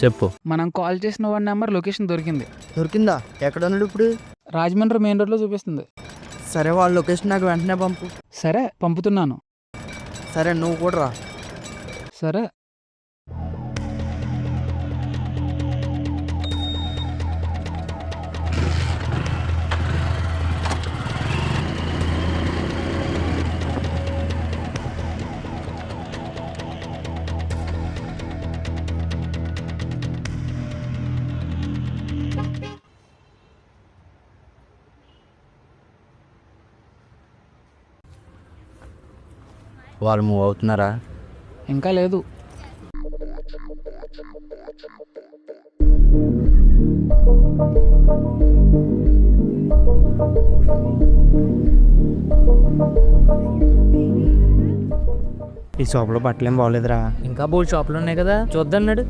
చెప్పు. మనం కాల్ చేసిన వాడి నెంబర్ లొకేషన్ దొరికింది. దొరికిందా? ఎక్కడ ఉన్నాడు ఇప్పుడు? రాజమండ్రి మెయిన్ రోడ్లో చూపిస్తుంది. సరే, వాళ్ళ లొకేషన్ నాకు వెంటనే పంపు. సరే పంపుతున్నాను. సరే, నువ్వు కూడా రా. సరే. వాళ్ళు మూవ్ అవుతున్నారా? ఇంకా లేదు. ఈ షాప్లో బట్టలు ఏం బాగోలేదురా. ఇంకా బోల్డ్ షాపులు ఉన్నాయి కదా, చూద్దన్నాడు.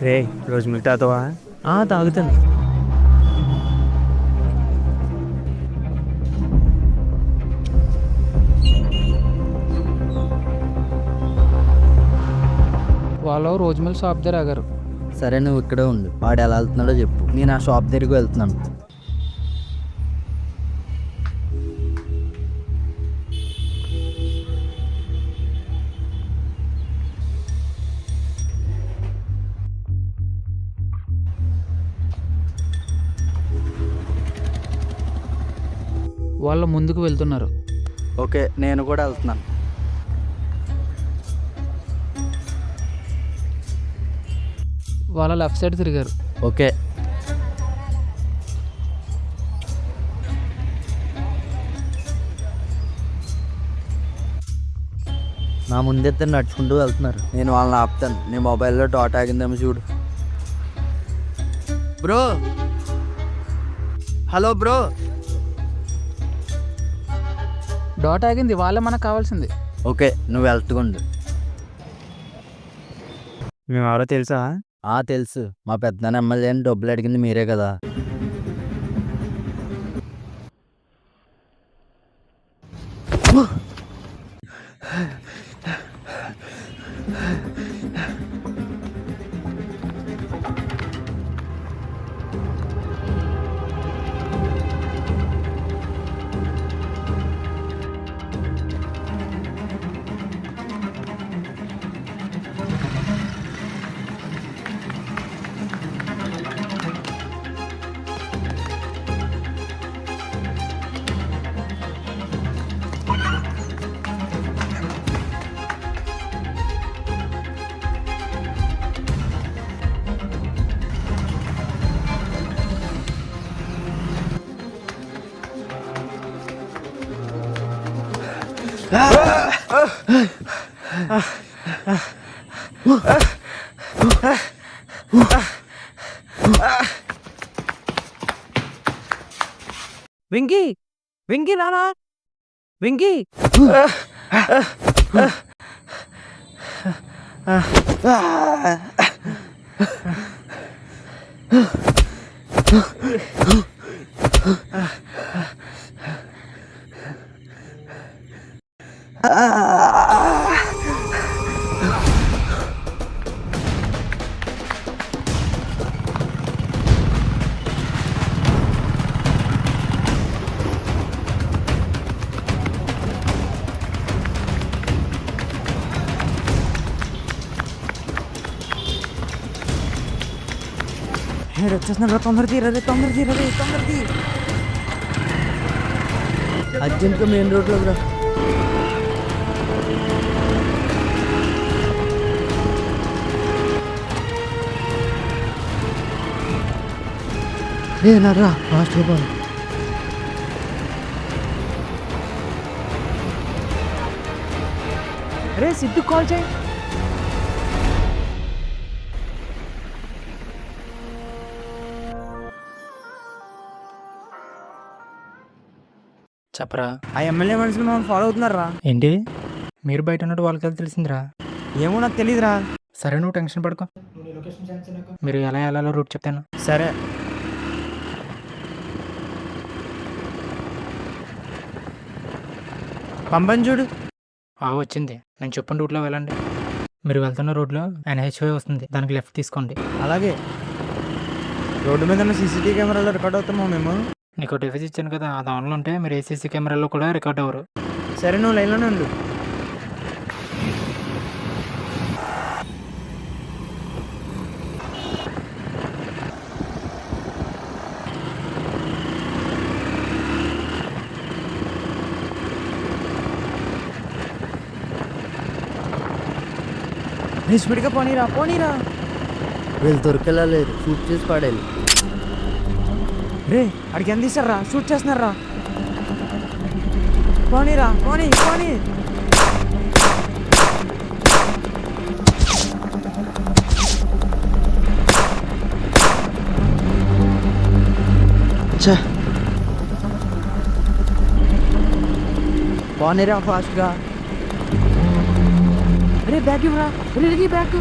రే, రోజు మిల్క్ తాగుతావా? తాగుతాను. వాళ్ళు రోజు మిల్ షాప్ దగ్గర ఆగారు. సరే, నువ్వు ఇక్కడే ఉండు. వాడు ఎలా వెళ్తున్నాడో చెప్పు, నేను ఆ షాప్ దగ్గరికి వెళ్తున్నాను. వాళ్ళు ముందుకు వెళ్తున్నారు. ఓకే, నేను కూడా వెళ్తున్నాను. వాళ్ళ లెఫ్ట్ సైడ్ తిరిగారు. ఓకే. నా ముందెత్తు నడుచుకుంటూ వెళ్తున్నారు. నేను వాళ్ళని ఆపుతాను. నీ మొబైల్లో డాట్ ఆగిందేమో చూడు. Bro, hello bro. డాట్ ఆగింది. వాళ్ళే మనకు కావాల్సింది. ఓకే, నువ్వు వెళ్తుండు. మేము ఎవరో తెలుసా? తెలుసు. మా పెద్దనాన్న ఎమ్మెల్యే అని డబ్బులు అడిగింది మీరే కదా. వెంకీ, వెంకీ రానా? వెంకీ, వచ్చేస్తున్నా. తొందర తీరదే, తొందర తీరదే, తొందర తీ. అర్జెంట్గా మెయిన్ రోడ్లోకి రా. నర్రా ఫాస్ట్ గా. రే సిద్ధు కాల్ చేయి. చెప్పరా. ఆ ఎమ్మెల్యే మనుషులు మమ్మల్ని ఫాలో అవుతున్నారా? ఏంటి? మీరు బయట ఉన్నట్టు వాళ్ళకి అది తెలిసిందిరా. ఏమో నాకు తెలీదురా. సరే, నువ్వు టెన్షన్ పడుకో. మీరు ఎలా వెళ్ళాలో రూట్ చెప్తాను. సరే. పంపని చూడు. వచ్చింది. నేను చెప్పిన రూట్లో వెళ్ళండి. మీరు వెళ్తున్న రోడ్లో NHY వస్తుంది, దానికి లెఫ్ట్ తీసుకోండి. అలాగే రోడ్డు మీద ఉన్న సీసీటీవీ కెమెరాలో రికార్డ్ అవుతామా మేము? నీకు డివైస్ ఇచ్చాను కదా, అది ఆన్లో ఉంటే మీరు ACC కెమెరాలో కూడా రికార్డ్ అవ్వరు. సరే నువ్వు లైన్లోనే ఉండు. స్పీడ్గా పోనీరా పోనీరా. వీళ్ళు దొరికేలా లేరు, షూట్ చేసి పడేయాలి. రే అడిగి ఎంత తీసారా? షూట్ చేస్తున్నారా? పోనీరా పోనీ పోనీ. పోనీరా ఫాస్ట్గా. అరే బ్యాగ్ ఇవ్వరా, వెళ్ళి బ్యాగ్.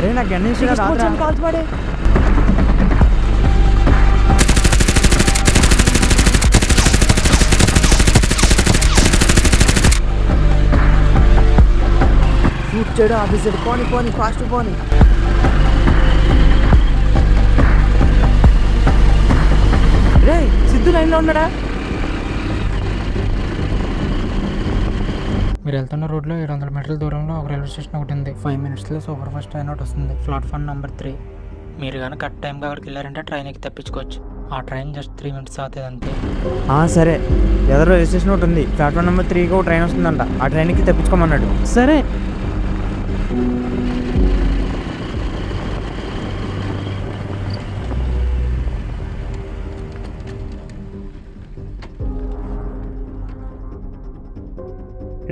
రే నాకు గణేష్ కాల్చి పడే. షూట్ చేయడం ఆఫీసర్. పోనీ పోనీ ఫాస్ట్ పోనీ. రే సిద్ధు లైన్లో ఉన్నాడా? మీరు వెళ్తున్న రోడ్లో 700 మీటర్ల దూరంలో ఒక రైల్వే స్టేషన్ ఒకటి ఉంది. 5 మినిట్స్లో సూపర్ ఫాస్ట్ ట్రైన్ ఒకటి వస్తుంది, ప్లాట్ఫామ్ నెంబర్ 3. మీరు కానీ కరెక్ట్ టైంకి అక్కడికి వెళ్ళారంటే ట్రైన్ ఎక్కి తప్పించుకోవచ్చు. ఆ ట్రైన్ జస్ట్ 3 మినిట్స్ అవుతుంది అంతే. సరే ఎదురు రైల్వే స్టేషన్ ఒకటి ఉంది, ప్లాట్ఫామ్ నెంబర్ 3కి ఒక ట్రైన్ వస్తుందంట. ఆ ట్రైన్కి తెప్పించుకోమన్నాడు. సరే.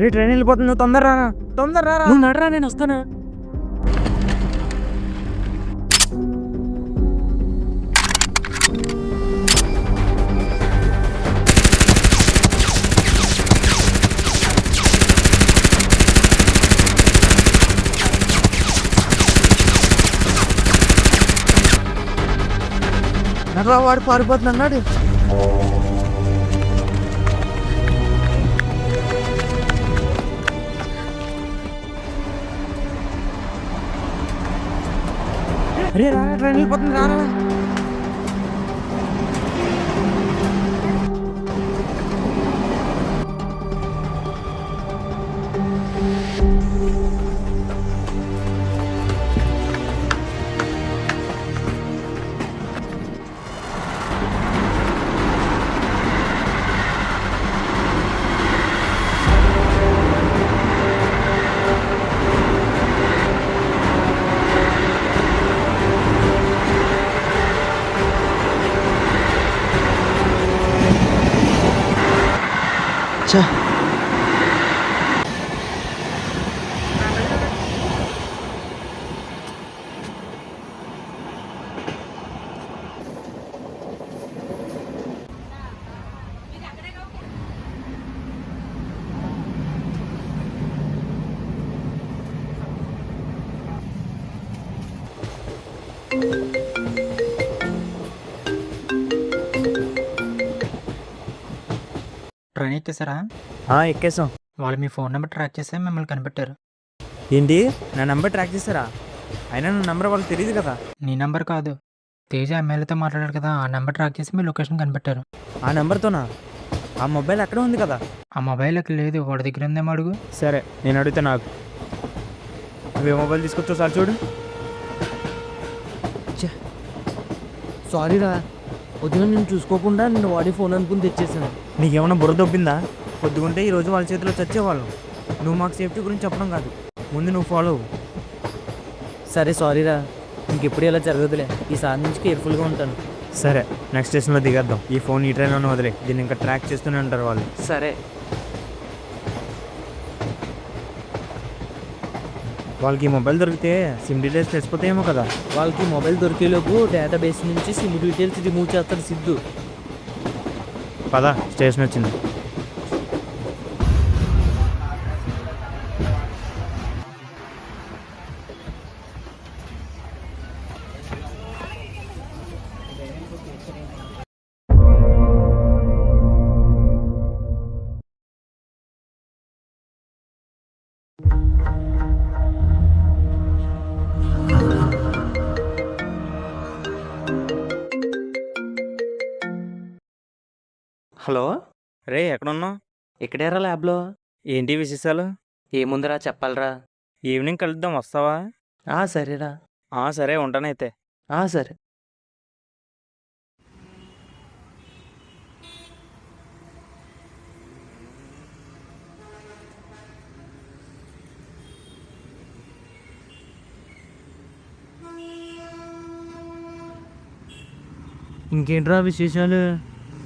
రే ట్రైన్ వెళ్ళిపోతుంది, నువ్వు తొందర రారా, తొందర రారా. నువ్వు నడరా, నేను వస్తాను. నడరా, వాడు పారిపోతున్నాడు. రే రారా, ట్రైన్ వెళ్ళిపోతుంది, రారా. ట్రైన్ ఎక్కేసారా? ఎక్కేసాం. వాళ్ళు మీ ఫోన్ నెంబర్ ట్రాక్ చేస్తే మిమ్మల్ని కనిపెట్టారు. ఏంటి నా నెంబర్ ట్రాక్ చేస్తారా? అయినా నా నెంబర్ వాళ్ళకి తెలియదు కదా. నీ నెంబర్ కాదు, తేజ ఎమ్మెల్యేతో మాట్లాడారు కదా, ఆ నెంబర్ ట్రాక్ చేసి మీ లొకేషన్ కనిపెట్టారు. ఆ నెంబర్తోనా? ఆ మొబైల్ అక్కడే ఉంది కదా. ఆ మొబైల్ అక్కడ లేదు, వాడి దగ్గర ఉందేమో అడుగు. సరే నేను అడిగితే నాకు. నువ్వే మొబైల్ తీసుకొచ్చా సార్ చూడు. సారీరా, ఉదయం నేను చూసుకోకుండా నిన్ను వాడి ఫోన్ అనుకుని తెచ్చేసాను. నీకేమన్నా బుర్ర దొబ్బిందా? పొద్దుకుంటే ఈరోజు వాళ్ళ చేతిలో చచ్చేవాళ్ళం. నువ్వు మాకు సేఫ్టీ గురించి చెప్పడం కాదు, ముందు నువ్వు ఫాలో అవ్వు. సరే సారీరా, ఇంకెప్పుడు ఇలా జరగదులే. ఈసారి నుంచి కేర్ఫుల్గా ఉంటాను. సరే నెక్స్ట్ స్టేషన్లో దిగేద్దాం. ఈ ఫోన్ ఈ ట్రైన్లోనే వదిలే, దీన్ని ఇంకా ట్రాక్ చేస్తూనే ఉంటారు వాళ్ళు. సరే. వాళ్ళకి ఈ మొబైల్ దొరికితే సిమ్ డీటెయిల్స్ తెలిసిపోతాయేమో కదా. వాళ్ళకి మొబైల్ దొరికేలోపు డేటాబేస్ నుంచి సిమ్ డీటెయిల్స్ రిమూవ్ చేస్తాడు సిద్ధు. పద, స్టేషన్ వచ్చింది. హలో, రే ఎక్కడున్నావు? ఇక్కడేరా ల్యాబ్లో. ఏంటి విశేషాలు? ఏముందిరా చెప్పాలరా. ఈవినింగ్ కలుద్దాం, వస్తావా? సరేరా. సరే, ఉంటానైతే. సరే. ఇంకేంట్రా విశేషాలు?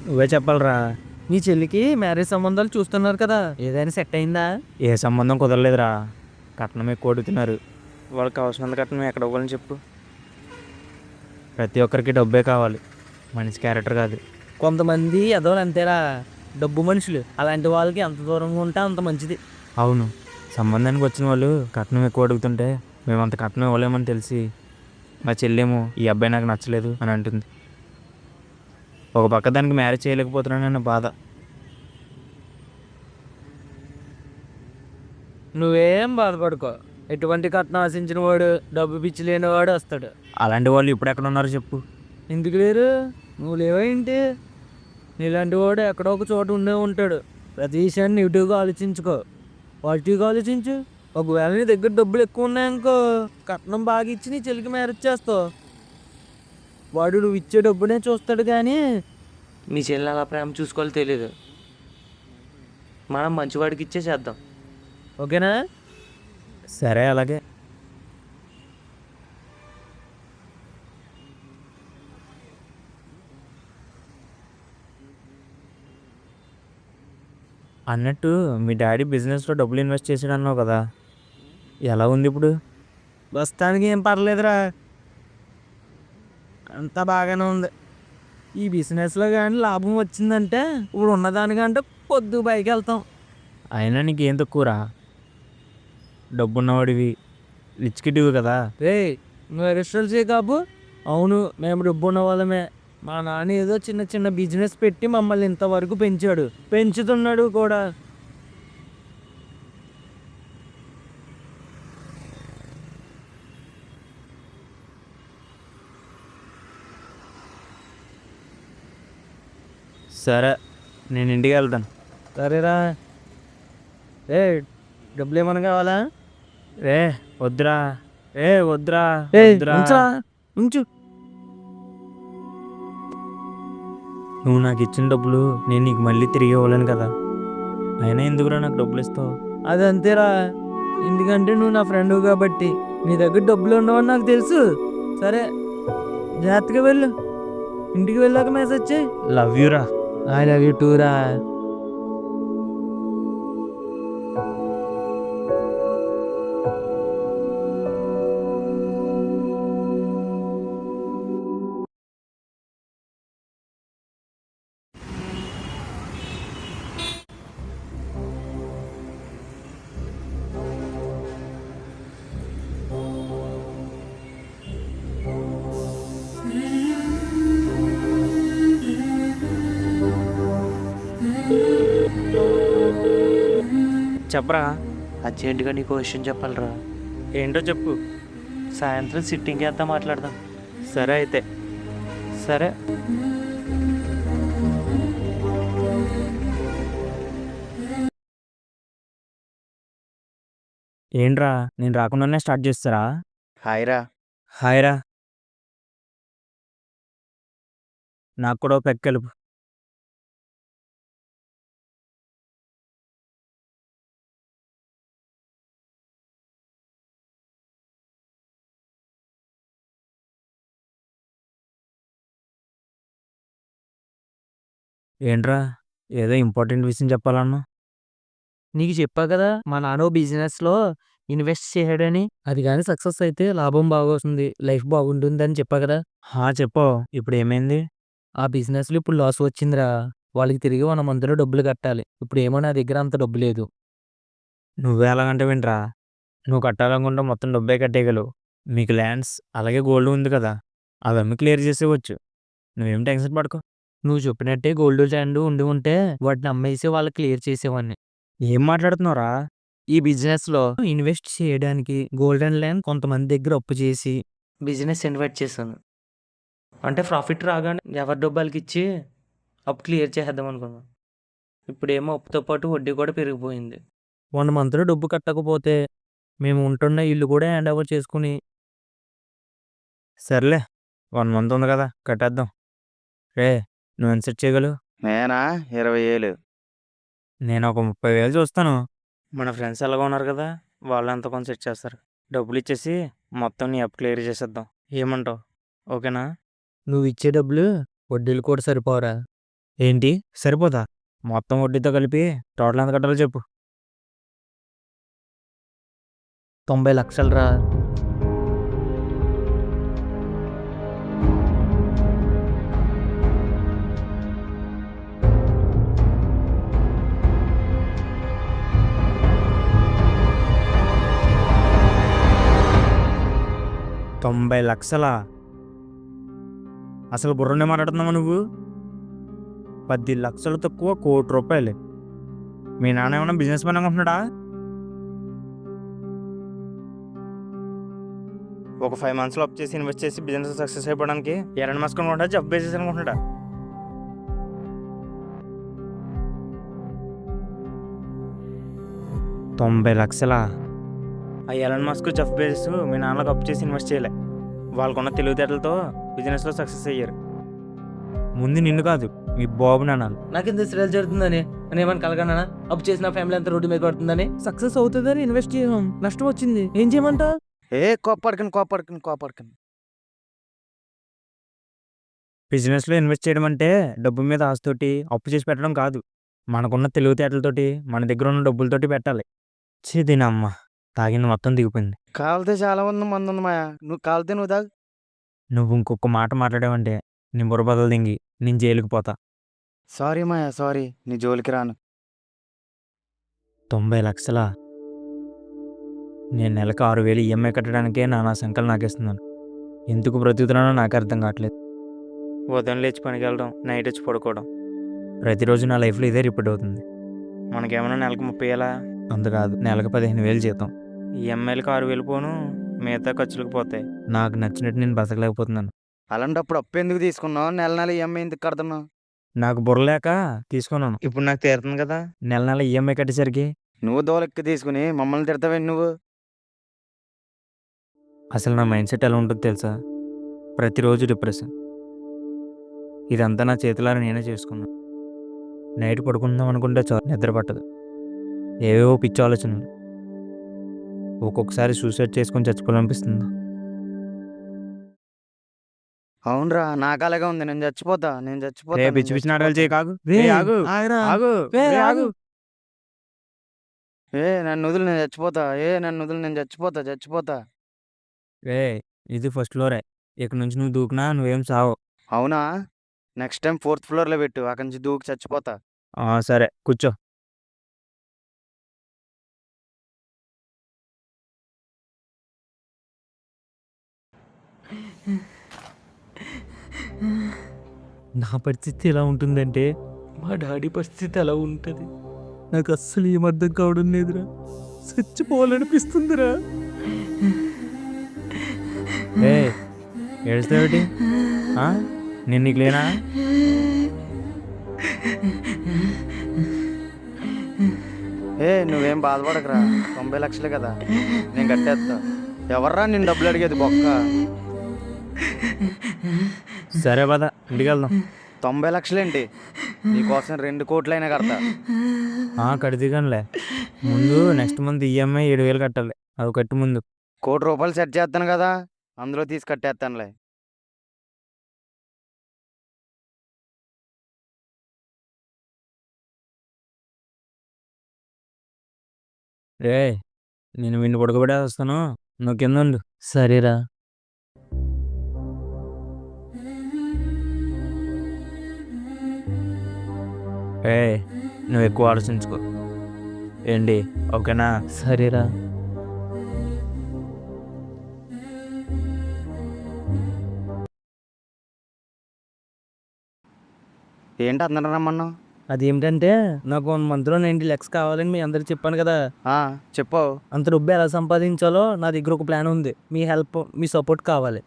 నువ్వే చెప్పాలరా. మీ చెల్లికి మ్యారేజ్ సంబంధాలు చూస్తున్నారు కదా, ఏదైనా సెట్ అయిందా? ఏ సంబంధం కుదరలేదురా. కట్నం ఎక్కువ అడుగుతున్నారు. వాళ్ళకి కావాల్సినంత కట్నం ఎక్కడ ఇవ్వాలని చెప్పు. ప్రతి ఒక్కరికి డబ్బే కావాలి, మనిషి క్యారెక్టర్ కాదు. కొంతమంది ఎదవలు అంతేరా, డబ్బు మనుషులు. అలాంటి వాళ్ళకి ఎంత దూరంగా ఉంటే అంత మంచిది. అవును, సంబంధానికి వచ్చిన వాళ్ళు కట్నం ఎక్కువ అడుగుతుంటే మేము అంత కట్నం ఇవ్వలేమని తెలిసి మా చెల్లేమో ఈ అబ్బాయి నాకు నచ్చలేదు అని అంటుంది. ఒక పక్క దానికి మ్యారేజ్ చేయలేకపోతున్నానన్న బాధ. నువ్వేం బాధపడుకో, ఎటువంటి కట్నం ఆశించిన వాడు, డబ్బు పిచ్చి లేనివాడు వస్తాడు. అలాంటి వాళ్ళు ఇప్పుడు ఎక్కడ ఉన్నారో చెప్పు. ఎందుకు లేరు? నువ్వు లేవేంటి? నీలాంటి వాడు ఎక్కడో ఒక చోట ఉండే ఉంటాడు. ప్రతి విషయాన్ని నెగిటివ్గా ఆలోచించుకో, పాజిటివ్గా ఆలోచించు. ఒకవేళ నీ దగ్గర డబ్బులు ఎక్కువ ఉన్నాయనుకో, కట్నం బాగా ఇచ్చి నీ చెల్లికి మ్యారేజ్ చేస్తావు. వాడు నువ్వు ఇచ్చే డబ్బునే చూస్తాడు కానీ మీ చెల్లి అలా ప్రేమ చూసుకోవాలో తెలీదు. మనం మంచివాడికి ఇచ్చే చేద్దాం, ఓకేనా? సరే, అలాగే. అన్నట్టు మీ డాడీ బిజినెస్లో డబ్బులు ఇన్వెస్ట్ చేసాడు అన్నావు కదా, ఎలా ఉంది ఇప్పుడు? ప్రస్తుతానికి ఏం పర్లేదురా, అంతా బాగానే ఉంది. ఈ బిజినెస్లో కానీ లాభం వచ్చిందంటే ఇప్పుడు ఉన్నదానికంటే పొద్దు పైకి వెళ్తాం. అయినా నీకేం తక్కువరా, డబ్బున్నవాడివి, రిచ్ కిడ్వి కదా. రే, నువ్వు రెస్టారెంట్ చేయ కాపు. అవును, మేము డబ్బు ఉన్న వాళ్ళమే. మా నాన్న ఏదో చిన్న చిన్న బిజినెస్ పెట్టి మమ్మల్ని ఇంతవరకు పెంచాడు, పెంచుతున్నాడు కూడా. సరే, నేను ఇంటికి వెళ్తాను. సరేరా. రే, డబ్బులు ఏమన్నా కావాలా? రే వద్దురా, వద్దురా, ఉంచు. నువ్వు నాకు ఇచ్చిన డబ్బులు నేను నీకు మళ్ళీ తిరిగి ఇవ్వలేను కదా. అయినా ఎందుకురా నాకు డబ్బులు ఇస్తావు? అది అంతేరా, ఎందుకంటే నువ్వు నా ఫ్రెండ్ కాబట్టి. నీ దగ్గర డబ్బులు ఉండవని నాకు తెలుసు. సరే, జాగ్రత్తగా వెళ్ళు. ఇంటికి వెళ్ళాక మెసేజ్ చేయి. లవ్ యూరా. ఐ లవ్ యూ టూ రా. చెప్పరా. అర్జెంటుగా నీకు విషయం చెప్పాలరా. ఏంటో చెప్పు. సాయంత్రం సిట్టింగ్ చేద్దాం, మాట్లాడదాం. సరే అయితే. సరే. ఏంట్రా, నేను రాకుండానే స్టార్ట్ చేస్తారా? హాయ్రా. హాయ్రా. నాకు కూడా పెక్ కలుపు. ఏంట్రా, ఏదో ఇంపార్టెంట్ విషయం చెప్పాలన్నా? నీకు చెప్పా కదా, మా నాన్న బిజినెస్లో ఇన్వెస్ట్ చేయడని. అది కానీ సక్సెస్ అయితే లాభం బాగా వస్తుంది, లైఫ్ బాగుంటుంది అని చెప్పా కదా. చెప్పు ఇప్పుడు ఏమైంది? ఆ బిజినెస్లో ఇప్పుడు లాస్ వచ్చిందిరా. వాళ్ళకి తిరిగి 1 మంత్లో డబ్బులు కట్టాలి. ఇప్పుడు ఏమో నా దగ్గర అంత డబ్బు లేదు. నువ్వే అలాగంటే వింటరా? నువ్వు కట్టాలనుకుంటే మొత్తం డబ్బే కట్టేయగలవు. మీకు ల్యాండ్స్ అలాగే గోల్డ్ ఉంది కదా, అవన్నీ క్లియర్ చేసేవచ్చు. నువ్వేం టెన్షన్ పడకు. నువ్వు చెప్పినట్టే గోల్డ్ ల్యాండ్ ఉండి ఉంటే వాటిని అమ్మేసి వాళ్ళకి క్లియర్ చేసేవాడిని. ఏం మాట్లాడుతున్నావురా? ఈ బిజినెస్లో ఇన్వెస్ట్ చేయడానికి గోల్డెన్ ల్యాండ్ కొంతమంది దగ్గర అప్పు చేసి బిజినెస్ ఇన్వెస్ట్ చేశాను. అంటే ప్రాఫిట్ రాగానే ఎవరి డబ్బులకి ఇచ్చి అప్పు క్లియర్ చేసేద్దాం అనుకున్నాను. ఇప్పుడేమో అప్పుతో పాటు వడ్డీ కూడా పెరిగిపోయింది. 1 మంత్లో డబ్బు కట్టకపోతే మేము ఉంటున్న ఇల్లు కూడా హ్యాండ్ ఓవర్ చేసుకుని. సర్లే, 1 మంత్ ఉంది కదా, కట్టేద్దాం. రే, నువ్వు ఎంత సెట్ చేయగలవు? నేనా 20,000. నేను ఒక 30,000 చూస్తాను. మన ఫ్రెండ్స్ ఎలాగో ఉన్నారు కదా, వాళ్ళు ఎంత కొంత సెట్ చేస్తారు. డబ్బులు ఇచ్చేసి మొత్తం నీ అప్పు క్లియర్ చేసేద్దాం. ఏమంటావు? ఓకేనా? నువ్వు ఇచ్చే డబ్బులు వడ్డీలు కూడా సరిపోరా. ఏంటి సరిపోదా? మొత్తం వడ్డీతో కలిపి టోటల్ ఎంత కట్టాలో చెప్పు. 90 లక్షలు రా. తొంభై లక్షలా? అసలు బుర్రనే మాట్లాడుతున్నావా నువ్వు? 10 లక్షలు తక్కువ, ₹1,00,00,000. మీ నాన్న ఏమన్నా బిజినెస్ మ్యాన్ అనుకుంటున్నాడా? ఒక 5 మంత్స్లో అప్ చేసి ఇన్వెస్ట్ చేసి బిజినెస్ సక్సెస్ అయిపోవడానికి ఎలాంటి మస్క్ అనుకుంటా, జబ్ బేసిస్ అనుకుంటున్నాడా? ₹90 లక్షలా? ఆ ఎలాన్ మస్క్, జెఫ్ బేసిస్ మీ నాన్నలకు అప్పు చేసి ఇన్వెస్ట్ చేయలే. వాళ్ళకున్న తెలివితేటలతో బిజినెస్లో సక్సెస్ అయ్యారు. ముందు నిన్ను కాదు, మీ బాబు నాన్నాలు. నాకెంత శ్రేయాలు జరుగుతుందని అని ఏమని కలగనా? అప్పు చేసిన ఫ్యామిలీ అంతా రోడ్డు మీద పడుతుందని. సక్సెస్ అవుతుందని ఇన్వెస్ట్ చేసాం, నష్టం వచ్చింది, ఏం చేయమంటావు? కోపడకను. బిజినెస్లో ఇన్వెస్ట్ చేయడం అంటే డబ్బు మీద ఆశతోటి అప్పు చేసి పెట్టడం కాదు. మనకున్న తెలివితేటలతోటి మన దగ్గర ఉన్న డబ్బులతోటి పెట్టాలి. దీనమ్మ తాగింది మొత్తం దిగిపోయింది. కాలితే చాలా ఉంది, మంది ఉంది మాయా. నువ్వు కాలితే నువ్వు తాగు. నువ్వు ఇంకొక మాట మాట్లాడావంటే నీ బుర్ర బదులు దింగి నేను జైలుకి పోతా. సారీ మాయా, సారీ. నీ జోలికి రాను. 90 లక్షలా? నేను నెలకు 6,000 ఈఎంఐ కట్టడానికే నా సంకలు నాకేస్తున్నాను. ఎందుకు బ్రతుకుతున్నానో నాకు అర్థం కావట్లేదు. ఉదయం లేచి పనికి వెళ్ళడం, నైట్ వచ్చి పడుకోవడం, ప్రతిరోజు నా లైఫ్లో ఇదే రిపీట్ అవుతుంది. మనకేమన్నా నెలకు 30,000? అంత కాదు, నెలకు 15,000 జీతం. ఈఎంఐలకు 6,000 పోను, మిగతా ఖర్చులకు పోతాయి. నాకు నచ్చినట్టు నేను బతకలేకపోతున్నాను. అలాంటప్పుడు అప్పు ఎందుకు తీసుకున్నావు? నెల నెల ఈఎంఐ ఎందుకు కడుతున్నావు? నాకు బుర్ర లేక తీసుకున్నాను. ఇప్పుడు నాకు తీరుతుంది కదా, నెల నెల ఈఎంఐ కట్టేసరికి. నువ్వు దోలెక్కి తీసుకుని మమ్మల్ని తిడతావేంటి నువ్వు? అసలు నా మైండ్ సెట్ ఎలా ఉంటుందో తెలుసా? ప్రతిరోజు డిప్రెషన్. ఇదంతా నా చేతులారా నేనే చేసుకున్నాను. నైట్ పడుకుందాం అనుకుంటే చాలు, నిద్ర పట్టదు. ఏవేవో పిచ్చి ఆలోచనలు. ఒక్కొక్కసారి సూసైడ్ చేసుకొని చచ్చిపోవాలనిపిస్తుంది. అవునరా, నాకు అలాగే ఉంది. నేను చచ్చిపోతా. పిచ్చి పిచ్చి నాటకాలు చేయి. కాగు, ఆగరా. ఆగు, ఆగు. నన్ను వదులు, నేను చచ్చిపోతా. నన్ను వదులు, నేను చచ్చిపోతా. ఇది ఫస్ట్ ఫ్లోరే. ఇక్కడ నుంచి నువ్వు దూకినా నువ్వేం సావు. అవునా? నెక్స్ట్ టైం 4th ఫ్లోర్లో పెట్టు, అక్కడి నుంచి దూకి చచ్చిపోతా. సరే కూర్చో. నా పరిస్థితి ఎలా ఉంటుందంటే మా డాడీ పరిస్థితి ఎలా ఉంటుంది నాకు అస్సలు ఏం అర్థం కావడం లేదురా. చచ్చిపోవాలనిపిస్తుందిరా. ఏడుస్తావేటి? నేను నీకు లేనా? నువ్వేం బాధపడకరా. 90 లక్షలే కదా, నేను కట్టేస్తా. ఎవర్రా నేను డబ్బులు అడిగేది? బొక్క. సరే పద, ఇంటికి వెళ్దాం. 90 లక్షలేంటి? నీకోసం 2 కోట్లైనా కడతా. కడిదిగానిలే. ముందు నెక్స్ట్ మంత్ ఈఎంఐ 7,000 కట్టాలి. అవి కట్టు ముందు. ₹1 కోటి సెట్ చేస్తాను కదా, అందులో తీసి కట్టేస్తానులే. నేను వీడిని పడుకోబెడే వస్తాను, నువ్వు కింద ఉండు. సరేరా. ఏ నువ్వు ఎక్కువ ఆలోచించుకో ఏంటి, ఓకేనా? సరేరా. ఏంటి అందరం రమ్మన్నావు? అదేమిటంటే నాకు 1 మంత్లో 90 lakhs కావాలని మీ అందరికి చెప్పాను కదా. చెప్పు. అంత డబ్బు ఎలా సంపాదించాలో నా దగ్గర ఒక ప్లాన్ ఉంది. మీ హెల్ప్, మీ సపోర్ట్ కావాలి.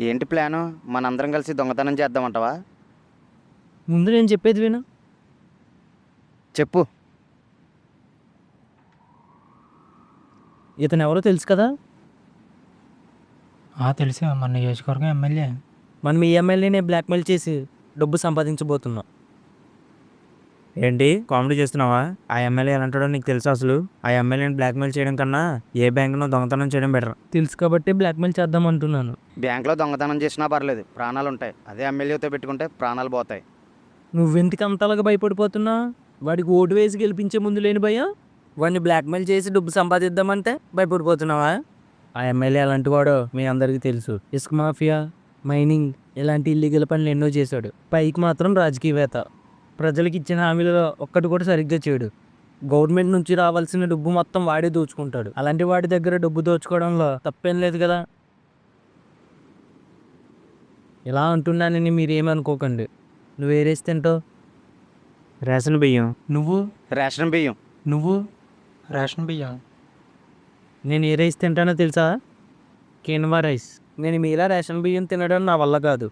ఏంటి ప్లాను? మనందరం కలిసి దొంగతనం చేద్దామంటావా? ముందు నేను చెప్పేది విను. చెప్పు. ఇతను ఎవరో తెలుసు కదా. తెలిసి మన నియోజకవర్గం ఎమ్మెల్యే. మనం ఈ ఎమ్మెల్యేని బ్లాక్మెయిల్ చేసి డబ్బు సంపాదించబోతున్నాం. ఏంటి కామెడీ చేస్తున్నావా? ఆ ఎమ్మెల్యే ఎలాంటాడో నీకు తెలుసు అసలు? ఆ ఎమ్మెల్యేని బ్లాక్మెయిల్ చేయడం కన్నా ఏ బ్యాంకులో దొంగతనం చేయడం బెటర్. తెలుసు కాబట్టి బ్లాక్మెయిల్ చేద్దాం అంటున్నాను. బ్యాంకులో దొంగతనం చేసినా పర్లేదు, ప్రాణాలు ఉంటాయి. అదే ఎమ్మెల్యేతో పెట్టుకుంటే ప్రాణాలు పోతాయి. నువ్వెందుకు అంతలాగా భయపడిపోతున్నా? వాడికి ఓటు వేసి గెలిపించే ముందు లేని భయం, వాడిని బ్లాక్మెయిల్ చేసి డబ్బు సంపాదిద్దామంటే భయపడిపోతున్నావా? ఆ ఎమ్మెల్యే అలాంటి వాడో మీ అందరికీ తెలుసు. ఇసుక మాఫియా, మైనింగ్ ఇలాంటి ఇల్లీగల్ పనులు ఎన్నో చేశాడు. పైకి మాత్రం రాజకీయవేత్త. ప్రజలకు ఇచ్చిన హామీలలో ఒక్కటి కూడా సరిగ్గా చేయడు. గవర్నమెంట్ నుంచి రావాల్సిన డబ్బు మొత్తం వాడే దోచుకుంటాడు. అలాంటి వాడి దగ్గర డబ్బు దోచుకోవడంలో తప్పేం లేదు కదా. ఇలా అంటున్నానని మీరేమనుకోకండి. నువ్వు ఏ రేసి తింటావు? రేషన్ బియ్యం. నువ్వు రేషన్ బియ్యం. నువ్వు రేషన్ బియ్యం. నేను ఏ రైస్ తింటానో తెలుసా? Quinoa rice. నేను మీలా రేషన్ బియ్యం తినడం నా వల్ల కాదు.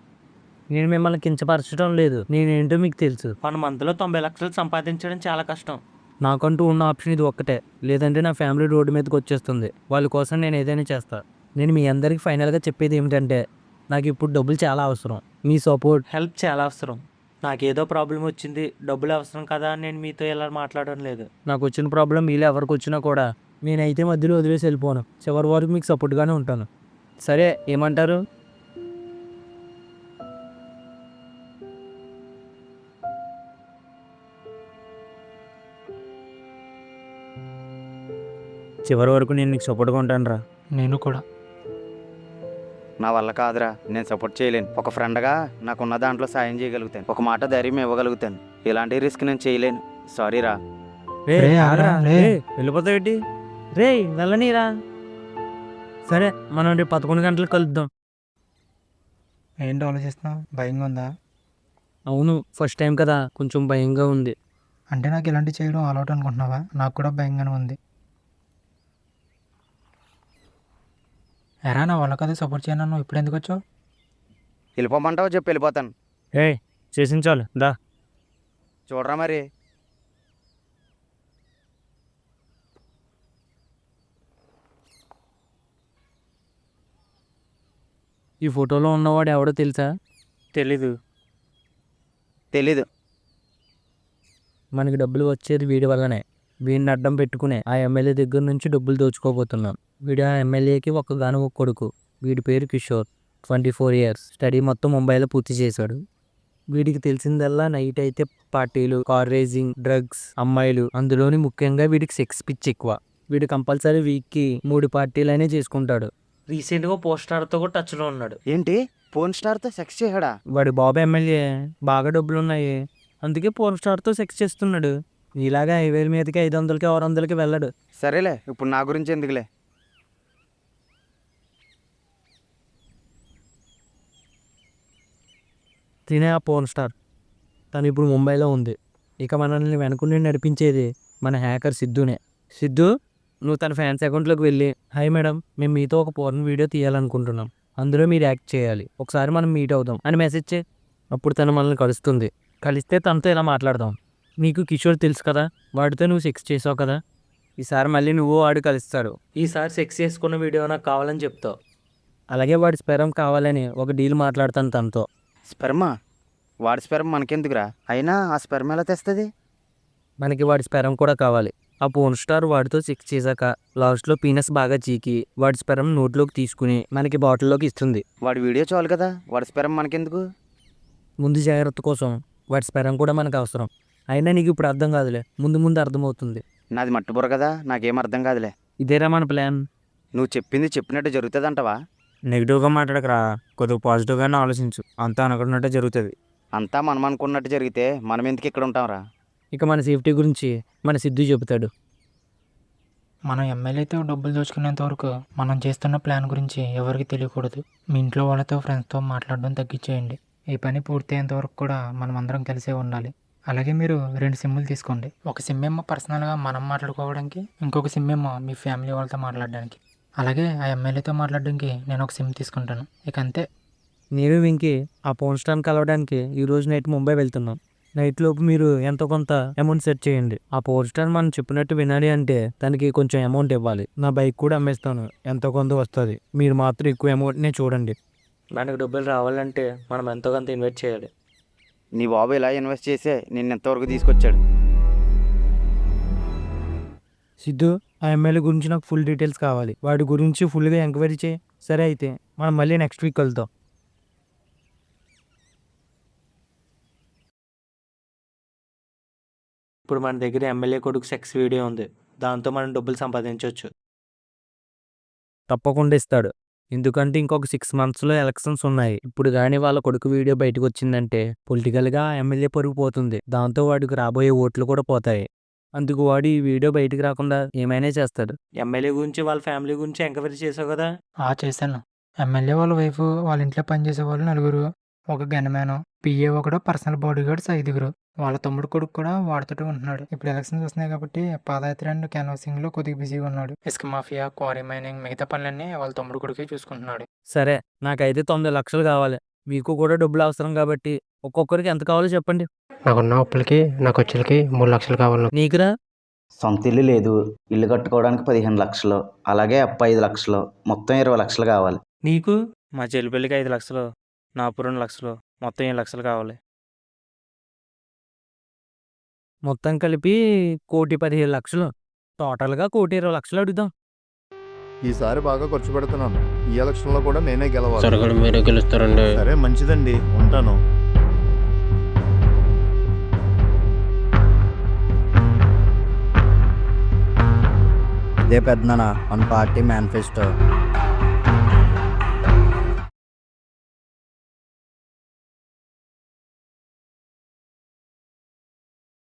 నేను మిమ్మల్ని కించపరచడం లేదు. నేనేంటో మీకు తెలుసు. 1 మంత్లో 90 లక్షలు సంపాదించడం చాలా కష్టం. నాకంటూ ఉన్న ఆప్షన్ ఇది ఒక్కటే. లేదంటే నా ఫ్యామిలీ రోడ్డు మీదకి వచ్చేస్తుంది. వాళ్ళ కోసం నేను ఏదైనా చేస్తా. నేను మీ అందరికీ ఫైనల్గా చెప్పేది ఏమిటంటే, నాకు ఇప్పుడు డబ్బులు చాలా అవసరం. మీ సపోర్ట్, హెల్ప్ చాలా అవసరం. నాకేదో ప్రాబ్లం వచ్చింది, డబ్బులు అవసరం కదా అని నేను మీతో ఇలా మాట్లాడడం లేదు. నాకు వచ్చిన ప్రాబ్లం మీలో ఎవరికి వచ్చినా కూడా నేనైతే మధ్యలో వదిలేసి వెళ్ళిపోను. చివరి వరకు మీకు సపోర్ట్గానే ఉంటాను. సరే, ఏమంటారు? చివరి వరకు నేను నీకు సపోర్ట్గా ఉంటాను రా. నేను కూడా. నా వల్ల కాదురా, నేను సపోర్ట్ చేయలేను. ఒక ఫ్రెండ్గా నాకున్న దాంట్లో సాయం చేయగలుగుతాను, ఒక మాట ధైర్యం ఇవ్వగలుగుతాను. ఇలాంటి రిస్క్ నేను చేయలేను. సారీ రా. వెళ్ళిపోతావేంటి? రే వెళ్ళనీరా. సరే, మనం రేపు 11 గంటలకు కలుద్దాం. ఏంటి ఆలోచిస్తున్నావు? భయంగా ఉందా? అవును, ఫస్ట్ టైం కదా, కొంచెం భయంగా ఉంది. అంటే నాకు ఇలాంటి చేయడం అలవాటు అనుకుంటున్నావా? నాకు కూడా భయంగానే ఉంది. ఎరా, నా వాళ్ళ కదా సపోర్ట్ చేయను, నువ్వు ఇప్పుడు ఎందుకు వచ్చావు? వెళ్ళిపోమంటావో చెప్పి వెళ్ళిపోతాను. చేసించాలి దా. చూడరా మరి. ఈ ఫోటోలో ఉన్నవాడు ఎవడో తెలుసా? తెలీదు. మనకి డబ్బులు వచ్చేది వీడి వల్లనే. వీడిని అడ్డం పెట్టుకునే ఆ ఎమ్మెల్యే దగ్గర నుంచి డబ్బులు దోచుకోబోతున్నాం. వీడు ఆ ఎమ్మెల్యేకి ఒక్కగానొక్క కొడుకు. వీడి పేరు కిషోర్. 24 years. స్టడీ మొత్తం ముంబైలో పూర్తి చేశాడు. వీడికి తెలిసిందల్లా నైట్ అయితే పార్టీలు, కార్ రేసింగ్, డ్రగ్స్, అమ్మాయిలు. అందులోని ముఖ్యంగా వీడికి సెక్స్ పిచ్ ఎక్కువ. వీడు కంపల్సరీ వీక్కి 3 పార్టీలైనా చేసుకుంటాడు. రీసెంట్గా పోస్టార్తో కూడా టచ్లో ఉన్నాడు. ఏంటి, పోర్న్ స్టార్తో సెక్స్ చేయడా? వాడి బాబు ఎమ్మెల్యే, బాగా డబ్బులు ఉన్నాయి, అందుకే పోర్న్ స్టార్తో సెక్స్ చేస్తున్నాడు. ఇలాగా 5,000 మీదకి 500కి 600కి వెళ్ళాడు. సరేలే, ఇప్పుడు నా గురించి ఎందుకులే. తినే ఆ పోర్న్ స్టార్. తను ఇప్పుడు ముంబైలో ఉంది. ఇక మనల్ని వెనకుండి నడిపించేది మన హ్యాకర్ సిద్ధునే. సిద్ధు, నువ్వు తన ఫ్యాన్స్ అకౌంట్లోకి వెళ్ళి, హాయ్ మేడం, మేము మీతో ఒక పోర్న్ వీడియో తీయాలనుకుంటున్నాం, అందులో మీరు యాక్ట్ చేయాలి, ఒకసారి మనం మీట్ అవుదాం అని మెసేజ్ చేయి. అప్పుడు తను మనల్ని కలుస్తుంది. కలిస్తే తనతో ఇలా మాట్లాడదాం. నీకు కిషోర్ తెలుసు కదా, వాడితో నువ్వు సెక్స్ చేసావు కదా. ఈసారి మళ్ళీ నువ్వు వాడు కలుస్తాడు. ఈసారి సెక్స్ చేసుకున్న వీడియో నాకు కావాలని చెప్తావు. అలాగే వాడి స్పెరం కావాలని ఒక డీల్ మాట్లాడతాను తనతో. స్పెర్మా? వాడి స్పెర్మ్ మనకెందుకురా? అయినా ఆ స్పెర్మ్ ఎలా తెస్తుంది? మనకి వాడి స్పెరం కూడా కావాలి. ఆ పోర్న్ స్టార్ వాడితో సెక్స్ చేశాక లాస్ట్లో పీనస్ బాగా చీకి వాడి స్పెరం నోట్లోకి తీసుకుని మనకి బాటిల్లోకి ఇస్తుంది. వాడి వీడియో చాలు కదా, వాడి స్పెర్మ్ మనకెందుకు? ముందు జాగ్రత్త కోసం వాడి స్పెరం కూడా మనకు అవసరం. అయినా నీకు ఇప్పుడు అర్థం కాదులే, ముందు ముందు అర్థమవుతుంది. నాది మట్టుబుర్ర కదా, నాకేం అర్థం కాదులే. ఇదేరా మన ప్లాన్. నువ్వు చెప్పింది చెప్పినట్టు జరుగుతుందంటవా? నెగిటివ్గా మాట్లాడకరా, కొద్దిగా పాజిటివ్గానే ఆలోచించు. అంతా అనుకున్నట్టే జరుగుతుంది. అంతా మనం అనుకున్నట్టు జరిగితే మనం ఎందుకు ఇక్కడ ఉంటాంరా? ఇక మన సేఫ్టీ గురించి మన సిద్ధు చెబుతాడు. మనం ఎమ్మెల్యేతో డబ్బులు దోచుకునేంత వరకు మనం చేస్తున్న ప్లాన్ గురించి ఎవరికి తెలియకూడదు. మీ ఇంట్లో వాళ్ళతో ఫ్రెండ్స్తో మాట్లాడడం తగ్గించేయండి. ఈ పని పూర్తయ్యేంత వరకు కూడా మనం అందరం కలిసే ఉండాలి. అలాగే మీరు 2 సిమ్ములు తీసుకోండి. ఒక సిమ్ ఏమో పర్సనల్గా మనం మాట్లాడుకోవడానికి, ఇంకొక సిమ్ ఏమో మీ ఫ్యామిలీ వాళ్ళతో మాట్లాడడానికి. అలాగే ఆ ఎమ్మెల్యేతో మాట్లాడడానికి నేను ఒక సిమ్ తీసుకుంటాను. ఇక అంతే. నేను వెంకీ ఆ పవన్ స్టార్ని కలవడానికి ఈరోజు నైట్ ముంబై వెళ్తున్నాం. నైట్ లోపు మీరు ఎంతో కొంత అమౌంట్ సెట్ చేయండి. ఆ పవర్ స్టార్ మనం చెప్పినట్టు వినాలి అంటే దానికి కొంచెం అమౌంట్ ఇవ్వాలి. నా బైక్ కూడా అమ్మేస్తాను, ఎంతో కొంత వస్తుంది. మీరు మాత్రం ఎక్కువ అమౌంట్నే చూడండి. దానికి డబ్బులు రావాలంటే మనం ఎంతో కొంత ఇన్వెస్ట్ చేయాలి. నీ బాబు ఇలా ఇన్వెస్ట్ చేసే నిన్ను ఎంతవరకు తీసుకొచ్చాడు. సిద్ధు, ఆ ఎమ్మెల్యే గురించి నాకు ఫుల్ డీటెయిల్స్ కావాలి. వాడి గురించి ఫుల్గా ఎంక్వైరీ చేయి. సరే అయితే మనం మళ్ళీ నెక్స్ట్ వీక్ వెళ్తాం. ఇప్పుడు మన దగ్గర ఎమ్మెల్యే కొడుకు సెక్స్ వీడియో ఉంది. దాంతో మనం డబ్బులు సంపాదించవచ్చు. తప్పకుండా ఇస్తాడు. ఎందుకంటే ఇంకొక 6 monthsలో ఎలక్షన్స్ ఉన్నాయి. ఇప్పుడు కానీ వాళ్ళ కొడుకు వీడియో బయటకు వచ్చిందంటే పొలిటికల్గా ఎమ్మెల్యే పరుగు పోతుంది. దాంతో వాడికి రాబోయే ఓట్లు కూడా పోతాయి. అందుకు వాడు ఈ వీడియో బయటికి రాకుండా ఏమైనా చేస్తాడు. ఎమ్మెల్యే గురించి వాళ్ళ ఫ్యామిలీ గురించి ఎంక్వైరీ చేసావు కదా? చేశాను. ఎమ్మెల్యే వాళ్ళ వైఫ్, వాళ్ళ ఇంట్లో పనిచేసే వాళ్ళు 4, ఒక గన్మ్యాన్, పిఏ ఒకడు, పర్సనల్ బాడీ గార్డ్స్ 5. వాళ్ళ తమ్ముడు కొడుకు కూడా వాడుతూ ఉంటున్నాడు. ఇప్పుడు ఎలక్షన్స్ వస్తున్నాయి కాబట్టి పాదయాత్ర అండ్ క్యాన్వాసింగ్లో కొద్దిగా బిజీగా ఉన్నాడు. ఇసుక మాఫియా, క్వారీ మైనింగ్, మిగతా పనులన్నీ వాళ్ళ తమ్ముడు కొడుకే చూసుకుంటున్నాడు. సరే, నాకైతే 9 లక్షలు కావాలి. మీకు కూడా డబ్బులు అవసరం కాబట్టి ఒక్కొక్కరికి ఎంత కావాలో చెప్పండి. నాకున్న అప్పులకి, నా ఖర్చులకి 3 లక్షలు కావాలి. నీకురా? సొంత ఇల్లు లేదు, ఇల్లు కట్టుకోవడానికి 15 లక్షలు, అలాగే అప్పు 5 లక్షలు, మొత్తం 20 లక్షలు కావాలి. నీకు? మా చెల్లి పెళ్ళికి 5 లక్షలు, నా అప్పు 2 లక్షలు, మొత్తం 7 లక్షలు కావాలి. మొత్తం కలిపి 1,15,00,000. టోటల్గా 1,20,00,000 అడుగుదాం. ఈసారి బాగా ఖర్చు పెడుతున్నాను. ఈ ఎలక్షన్లో కూడా నేనే గెలవాలి. సరగడు మీరే గెలుస్తారండి. సరే, మంచిదండి, ఉంటాను. ఇదే పెద్దనా మన పార్టీ మేనిఫెస్టో.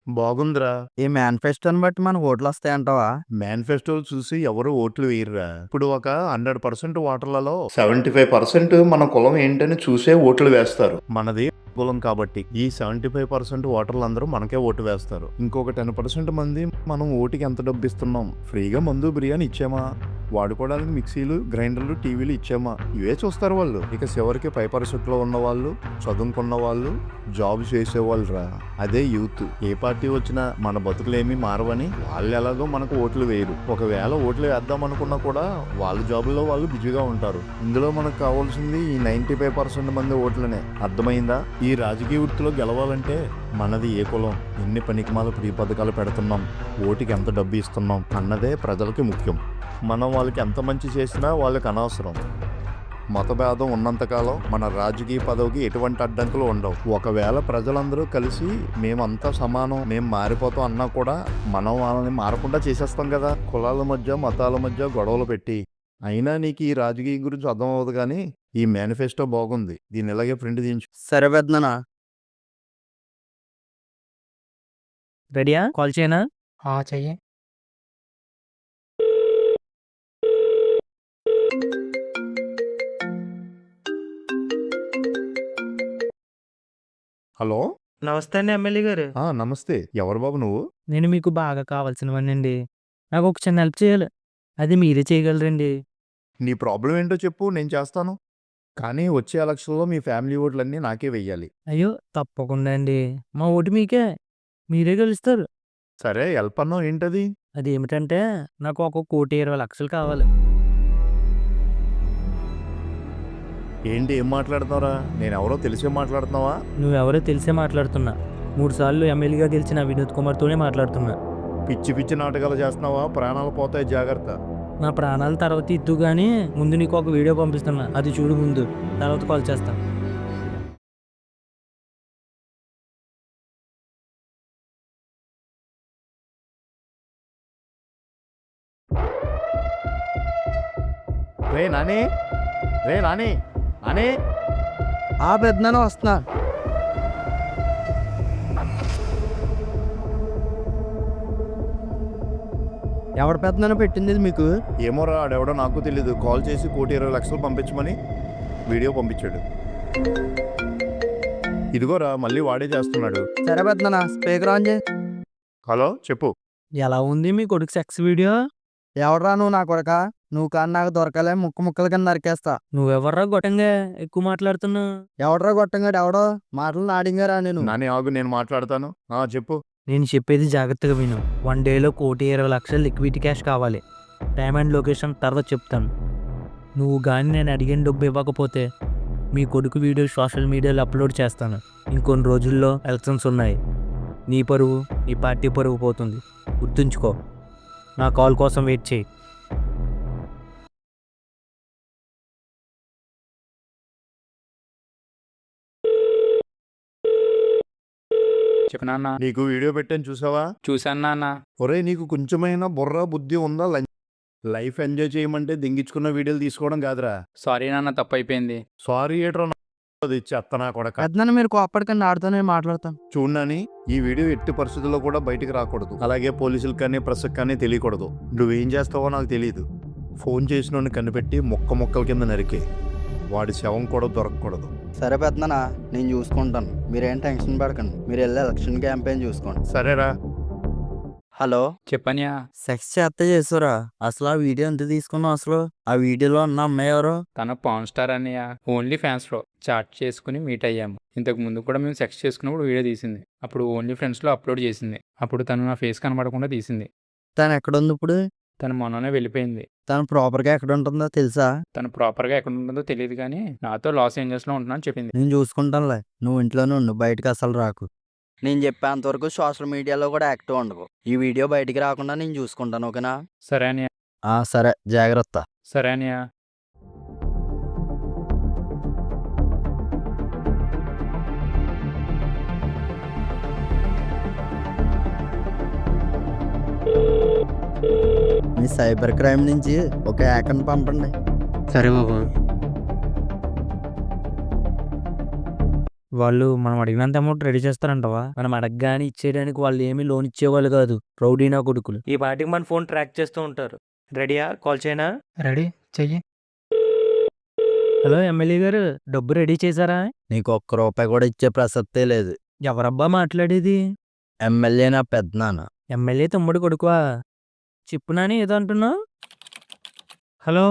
బాగుందిరా. ఈ మేనిఫెస్టోని బట్టి మనకు ఓట్లు వస్తాయంటావా? మేనిఫెస్టోలు చూసి ఎవరు ఓట్లు వేయరురా. ఇప్పుడు ఒక 100% ఓటర్లలో 75% మన కులం ఏంటని చూసే ఓట్లు వేస్తారు. మనది కులం కాబట్టి ఈ 75% ఓటర్లు మనకే ఓటు వేస్తారు. ఇంకొక 10% మంది మనం ఓటుకి ఎంత డబ్బు ఇస్తున్నాం, ఫ్రీగా మందు బిర్యానీ ఇచ్చామా, వాడుకోవడానికి మిక్సీలు, గ్రైండర్లు, టీవీలు ఇచ్చామా, ఇవే చూస్తారు వాళ్ళు. ఇక చివరికి పై పరిస్థితుల్లో ఉన్న వాళ్ళు, చదువుకున్న వాళ్ళు, జాబ్ చేసేవాళ్ళు రా. అదే యూత్. ఏ పార్టీ వచ్చినా మన బతుకులేమీ మారవని వాళ్ళు ఎలాగో మనకు ఓట్లు వేయరు. ఒకవేళ ఓట్లు వేద్దాం అనుకున్నా కూడా వాళ్ళ జాబుల్లో వాళ్ళు బిజీగా ఉంటారు. ఇందులో మనకు కావాల్సింది ఈ 95% మంది ఓట్లనే. అర్థమైందా? ఈ రాజకీయ వృత్తిలో గెలవాలంటే మనది ఏ కులం, ఎన్ని పనికిమాల ఫ్రీ పథకాలు పెడుతున్నాం, ఓటుకి ఎంత డబ్బు ఇస్తున్నాం అన్నదే ప్రజలకి ముఖ్యం. మనం వాళ్ళకి ఎంత మంచి చేసినా వాళ్ళకి అనవసరం. మతభేదం ఉన్నంతకాలం మన రాజకీయ పదవికి ఎటువంటి అడ్డంకులు ఉండవు. ఒకవేళ ప్రజలందరూ కలిసి మేమంతా సమానం, మేము మారిపోతాం అన్నా కూడా మనం వాళ్ళని మారకుండా చేసేస్తాం కదా. కులాల మధ్య, మతాల మధ్య గొడవలు పెట్టి. అయినా నీకు ఈ రాజకీయం గురించి అర్థం అవ్వదు, కానీ ఈ మేనిఫెస్టో బాగుంది. దీన్ని ఇలాగే ప్రింట్ తీయించు. సరే పెద్దనా. రెడీయా? కాల్ చేయనా? చెయ్యి. హలో, నమస్తే అండి ఎమ్మెల్యే గారు. నమస్తే. ఎవరు బాబు నువ్వు? నేను మీకు బాగా కావాల్సినవాడినండి. నాకు ఒక చిన్న హెల్ప్ చేయాలి. అది మీరే చేయగలరండి. నీ ప్రాబ్లం ఏంటో చెప్పు, నేను చేస్తాను. కానీ వచ్చే ఎలక్షన్లో మీ ఫ్యామిలీ ఓట్లన్నీ నాకే వెయ్యాలి. అయ్యో, తప్పకుండా అండి. మా ఓటు మీకే. మీరే గెలుస్తారు. సరే, హెల్ప్ అన్నావు, ఏంటది? అది ఏమిటంటే నాకు ఒక 1,20,00,000 కావాలి. ఏంటి, ఏం మాట్లాడుతున్నారా? నేను ఎవరో తెలిసే మాట్లాడుతున్నావా? నువ్వెవరో తెలిసే మాట్లాడుతున్నా. 3 సార్లు ఎమ్మెల్యేగా గెలిచిన వినోద్ కుమార్తోనే మాట్లాడుతున్నా. పిచ్చి పిచ్చి నాటకాలు చేస్తున్నావా? ప్రాణాలు పోతాయి, జాగ్రత్త. నా ప్రాణాల తర్వాత ఇద్దు కానీ ముందు నీకు ఒక వీడియో పంపిస్తున్నా, అది చూడు ముందు, తర్వాత కాల్ చేస్తా. రే నాని నాని ఆ పెద్దనాన్న వస్తున్నా. ఎవడ పెద్దనాన్న పెట్టింది ఇది మీకు? ఏమోరా ఆడెవడో నాకు తెలీదు. కాల్ చేసి 1,20,00,000 పంపించమని వీడియో పంపించాడు. ఇదిగోరా మళ్ళీ వాడే చేస్తున్నాడు. సరే పెద్దనాన్న స్పీకర్ ఆన్ చేయి. హలో చెప్పు. ఎలా ఉంది మీ కొడుకు సెక్స్ వీడియో? ఎవడరా నువ్వు నా కొడక? నువ్వు కానీ నాకు దొరకలే, ముక్కల కింద నరికేస్తా. నువ్వెవర్రా గొట్టంగా ఎక్కువ మాట్లాడుతున్నా? ఎవడరా గొట్టంగాడు? ఎవడో మాటలు నాడింగారా నేను? నాని ఆగు, నేను మాట్లాడతాను. చెప్పు. నేను చెప్పేది జాగ్రత్తగా విను. 1 డేలో 1,20,00,000 లిక్విడ్ క్యాష్ కావాలి. టైం అండ్ లొకేషన్ తర్వాత చెప్తాను. నువ్వు కానీ నేను అడిగిన డబ్బు ఇవ్వకపోతే మీ కొడుకు వీడియో సోషల్ మీడియాలో అప్లోడ్ చేస్తాను. ఇంకొన్ని రోజుల్లో ఎలక్షన్స్ ఉన్నాయి. నీ పరువు, నీ పార్టీ పరువు పోతుంది. గుర్తుంచుకో. నా కాల్ కోసం వెయిట్ చేయి. చెప్పు నాన్న. నీకు వీడియో పెట్టాను చూసావా? చూశాను నాన్న. ఒరే నీకు కొంచెమైనా బుర్ర బుద్ధి ఉందా? లైఫ్ ఎంజాయ్ చేయమంటే దింగించుకున్న వీడియోలు తీసుకోవడం కాదురా. సారీ నాన్న, తప్పు అయిపోయింది. సారీ ఏట్రా అది చెత్తనా కొడక. పెద్దనాన్న మీరు కోప్పటికన్నా ఆడుతూనే మాట్లాడతాను. చూడని ఈ వీడియో ఎట్టి పరిస్థితుల్లో కూడా బయటికి రాకూడదు. అలాగే పోలీసులకు కానీ ప్రెస్కి కానీ తెలియకూడదు. నువ్వేం చేస్తావో నాకు తెలియదు. ఫోన్ చేసిన కనిపెట్టి మొక్కల కింద నరికే. వాడి శవం కూడా దొరకకూడదు. సరే పెద్దనా, నేను చూసుకుంటాను. మీరేం టెన్షన్ పడకండి. మీరు వెళ్ళి ఎలక్షన్ క్యాంపెయిన్ చూసుకోండి. సరేరా. హలో, చెప్పనియా. సెక్స్ చేస్తే చేసారా? అసలు ఆ వీడియో ఎంత తీసుకున్నావు? అసలు ఆ వీడియోలో ఉన్న అమ్మాయి ఎవరు? తన పాన్ స్టార్ అన్నయ్య. ఓన్లీ ఫ్యాన్స్లో చాట్ చేసుకుని మీట్ అయ్యాము. ఇంతకు ముందు కూడా మేము సెక్స్ చేసుకున్నప్పుడు వీడియో తీసింది. అప్పుడు ఓన్లీ ఫ్రెండ్స్లో అప్లోడ్ చేసింది. అప్పుడు తను నా ఫేస్ కనబడకుండా తీసింది. తను ఎక్కడుంది ఇప్పుడు? తను మొన్ననే వెళ్ళిపోయింది. తను ప్రాపర్గా ఎక్కడ ఉంటుందో తెలుసా? తను ప్రాపర్గా ఎక్కడ ఉంటుందో తెలియదు కానీ నాతో లాస్ ఏంజల్స్లో ఉంటున్నాను చెప్పింది. నేను చూసుకుంటానులే, నువ్వు ఇంట్లోనే ఉండు, బయటకు అసలు రాకు. నేను చెప్పేంతవరకు సోషల్ మీడియాలో కూడా యాక్టివ్ ఉండవు. ఈ వీడియో బయటికి రాకుండా నేను చూసుకుంటాను, ఓకేనా? సరే అనియా. సరే, జాగ్రత్త. సరే అనియా. మీ సైబర్ క్రైమ్ నుంచి ఒక హ్యాకర్ని పంపండి. సరే బాబు. వాళ్ళు మనం అడిగినంత అమౌంట్ రెడీ చేస్తారంటవా? మనం అడగగానే ఇచ్చేయడానికి వాళ్ళు ఏమీ లోన్ ఇచ్చేవాళ్ళు కాదు. రౌడీనా కొడుకులు. ఈ పాటికి మన ఫోన్ ట్రాక్ చేస్తూ ఉంటారు. రెడీయా? కాల్ చేయనా? రెడీ చెయ్యి. హలో ఎమ్మెల్యే గారు, డబ్బు రెడీ చేశారా? నీకు ఒక్క రూపాయి కూడా ఇచ్చే ప్రసక్తే లేదు. ఎవరబ్బా మాట్లాడేది? ఎమ్మెల్యే నా పెద్దనాన్న. ఎమ్మెల్యే తమ్ముడు కొడుకువా? చెప్పునాని ఏదో అంటున్నావు. హలో,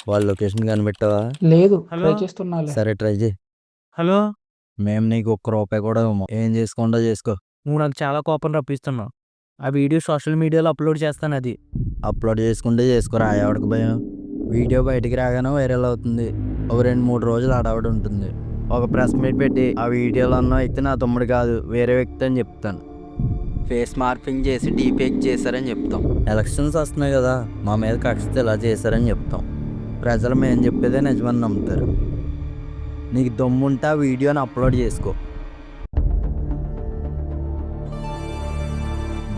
వాళ్ళ లొకేషన్ కనిపెట్టావా? లేదు, హలో? ట్రై చేస్తున్నా. సరే ట్రై చేయి. హలో, మేము నీకు ఒక్క రూపాయి కూడా ఇవ్వము. ఏం చేసుకుంటా చేసుకో. నువ్వు నాకు చాలా కోపం రప్పిస్తున్నావు. ఆ వీడియో సోషల్ మీడియాలో అప్లోడ్ చేస్తాను. అది అప్లోడ్ చేసుకుంటే చేసుకోరా, ఎవరికి భయం? వీడియో బయటికి రాగానే వైరల్ అవుతుంది. ఒక 2-3 రోజులు హడావిడి ఉంటుంది. ఒక ప్రెస్ మీట్ పెట్టి ఆ వీడియోలో ఉన్న వ్యక్తి నా తమ్ముడు కాదు, వేరే వ్యక్తి అని చెప్తాను. ఫేస్ మార్పింగ్ చేసి డీఫేక్ చేశారని చెప్తాం. ఎలక్షన్స్ వస్తున్నాయి కదా, మా మీద కక్షతో ఇలా చేశారని చెప్తాం. ప్రజలు మేము చెప్పేదే నిజమని నమ్ముతారు. నీకు దమ్ముంటే ఆ వీడియోని అప్లోడ్ చేసుకో.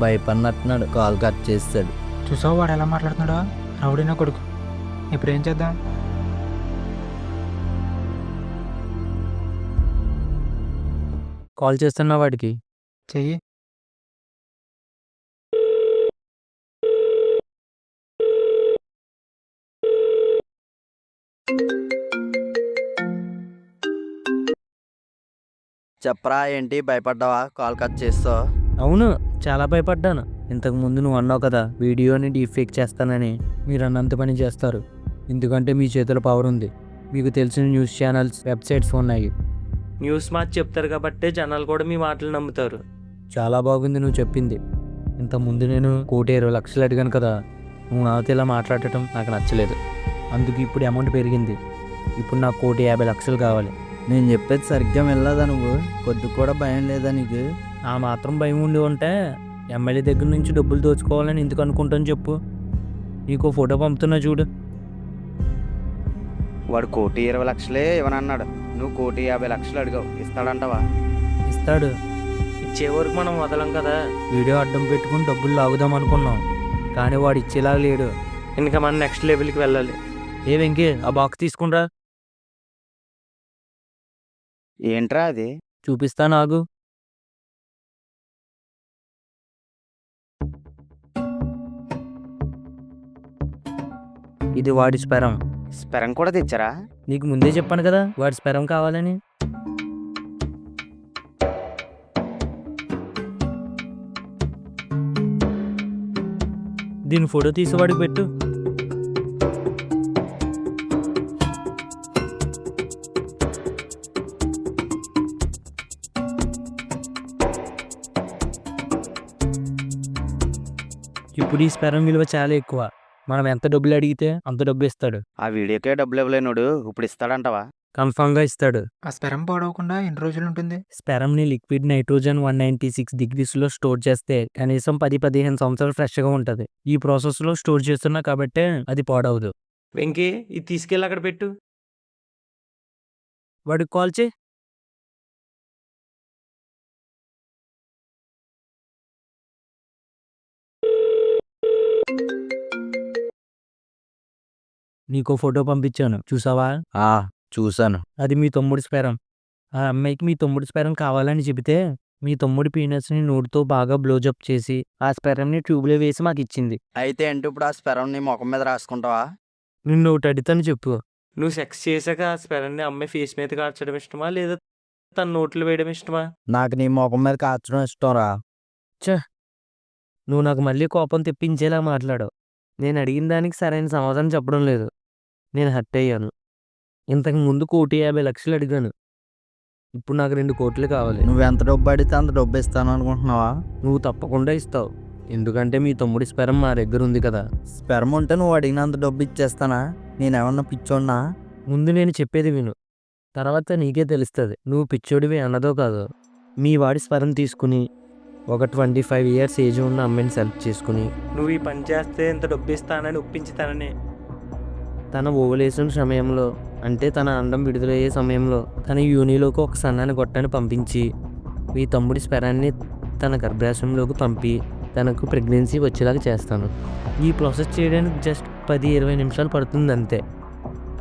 భయపడినట్టున్నాడు, కాల్ కట్ చేస్తాడు. చూసావు వాడు ఎలా మాట్లాడుతున్నాడో? రౌడీ నా కొడుకు. ఇప్పుడు ఏం చేద్దాం? కాల్ చేస్తున్నా వాడికి. చెయ్యి. చెప్పరా, ఏంటి భయపడ్డావా? కాల్ కట్ చేస్తావు? అవును, చాలా భయపడ్డాను. ఇంతకు ముందు నువ్వు అన్నావు కదా వీడియోని డీఫేక్ చేస్తానని. మీరు అన్నంత పని చేస్తారు, ఎందుకంటే మీ చేతిలో పవర్ ఉంది. మీకు తెలిసిన న్యూస్ ఛానల్స్, వెబ్సైట్స్ ఉన్నాయి. న్యూస్ మార్చి చెప్తారు కాబట్టి జనాలు కూడా మీ మాటలు నమ్ముతారు. చాలా బాగుంది నువ్వు చెప్పింది. ఇంతకుముందు నేను 1,20,00,000 అడిగాను కదా, నువ్వు నాతో ఇలా మాట్లాడటం నాకు నచ్చలేదు. అందుకు ఇప్పుడు అమౌంట్ పెరిగింది. ఇప్పుడు నాకు 1,50,00,000 కావాలి. నేను చెప్పేది సరిగ్గా వెళ్ళదా? నువ్వు కొద్ది కూడా భయం లేదా నీకు? ఆ మాత్రం భయం ఉండి ఉంటే ఎమ్మెల్యే దగ్గర నుంచి డబ్బులు దోచుకోవాలని ఎందుకు అనుకుంటాను చెప్పు. నీకు ఫోటో పంపుతున్నా చూడు. వాడు 1,20,00,000 ఇవ్వనన్నాడు. నువ్వు 1,50,00,000 అడిగావు. ఇస్తాడంటావా? ఇస్తాడు. ఇచ్చే వరకు మనం వదలం కదా. వీడియో అడ్డం పెట్టుకుని డబ్బులు లాగుదాం అనుకున్నాం, కానీ వాడు ఇచ్చేలాగా లేడు. ఇంకా మనం నెక్స్ట్ లెవెల్కి వెళ్ళాలి. ఏ వెంకీ ఆ బాక్స్ తీసుకుండ్రా. ఏంట్రా అది? చూపిస్తా నాకు. ఇది వాడి స్పెరం. స్పెరం కూడా తెచ్చారా? నీకు ముందే చెప్పాను కదా వాడి స్పెరం కావాలని. దీని ఫోటో తీసి వాడికి పెట్టు. ఇప్పుడు ఈ స్పెరం విలువ చాలా ఎక్కువ. మనం ఎంత డబ్బులు అడిగితే అంత డబ్బు ఇస్తాడు. ఆ వీడియోకే డబ్బులు ఇవ్వలేనోడు ఇప్పుడు ఇస్తాడంటావా? కన్ఫామ్గా ఇస్తాడు. ఆ స్పెరం పాడవకుండా ఎన్ని రోజులు ఉంటుంది? స్పెరంని లిక్విడ్ నైట్రోజన్ 196 డిగ్రీస్లో స్టోర్ చేస్తే కనీసం 10-15 సంవత్సరాలు ఫ్రెష్గా ఉంటుంది. ఈ ప్రాసెస్లో స్టోర్ చేస్తున్నా కాబట్టే అది పాడవదు. వెంకీ ఇది తీసుకెళ్ళి అక్కడ పెట్టు. వాడికి కాల్ చేయి. నీకో ఫోటో పంపించాను చూసావా? చూశాను. అది మీ తమ్ముడి స్పెరం. ఆ అమ్మాయికి మీ తమ్ముడి స్పెరం కావాలని చెబితే మీ తమ్ముడి పీనట్స్ని నోటితో బాగా బ్లోజప్ చేసి ఆ స్పెరంని ట్యూబ్లో వేసి మాకు ఇచ్చింది. అయితే ఏంటి ఇప్పుడు ఆ స్పెరం నీ ముఖం మీద రాసుకుంటావా? నిన్ను ఒకటి అడుగుతాను చెప్పు. నువ్వు సెక్స్ చేశాక ఆ స్పెరంని అమ్మాయి ఫేస్ మీద కార్చడం ఇష్టమా లేదా తన నోట్లో వేయడం ఇష్టమా? నాకు నీ ముఖం మీద కాచడం ఇష్టం రా. నువ్వు నాకు మళ్ళీ కోపం తెప్పించేలా మాట్లాడావు. నేను అడిగిన దానికి సరైన సమాధానం చెప్పడం లేదు. నేను హర్ట్ అయ్యాను. ఇంతకు ముందు 1,50,00,000 అడిగాను. ఇప్పుడు నాకు 2 కోట్లు కావాలి. నువ్వు ఎంత డబ్బు అడిగితే అంత డబ్బు ఇస్తాను అనుకుంటున్నావా? నువ్వు తప్పకుండా ఇస్తావు. ఎందుకంటే మీ తమ్ముడి స్పెరం మా దగ్గర ఉంది కదా. స్పెరం ఉంటే నువ్వు అడిగినంత డబ్బు ఇచ్చేస్తానా? నేనేమన్నా పిచ్చోన్నా? ముందు నేను చెప్పేది విను, తర్వాత నీకే తెలుస్తుంది నువ్వు పిచ్చోడివి అన్నదో కాదో. మీ వాడి స్పెరం తీసుకుని ఒక 25 years ఏజ్ ఉన్న అమ్మాయిని సెలెక్ట్ చేసుకుని నువ్వు ఈ పని చేస్తే ఇంత డబ్బు ఇస్తానని ఒప్పించుతానని తన ఓవలేసిన సమయంలో, అంటే తన అండం విడుదలయ్యే సమయంలో తన యూనిలోకి ఒక సన్నాన్ని గొట్టాన్ని పంపించి మీ తమ్ముడి స్పెరాన్ని తన గర్భాశయంలోకి పంపి తనకు ప్రెగ్నెన్సీ వచ్చేలాగా చేస్తాను. ఈ ప్రాసెస్ చేయడానికి జస్ట్ 10-20 నిమిషాలు పడుతుంది అంతే.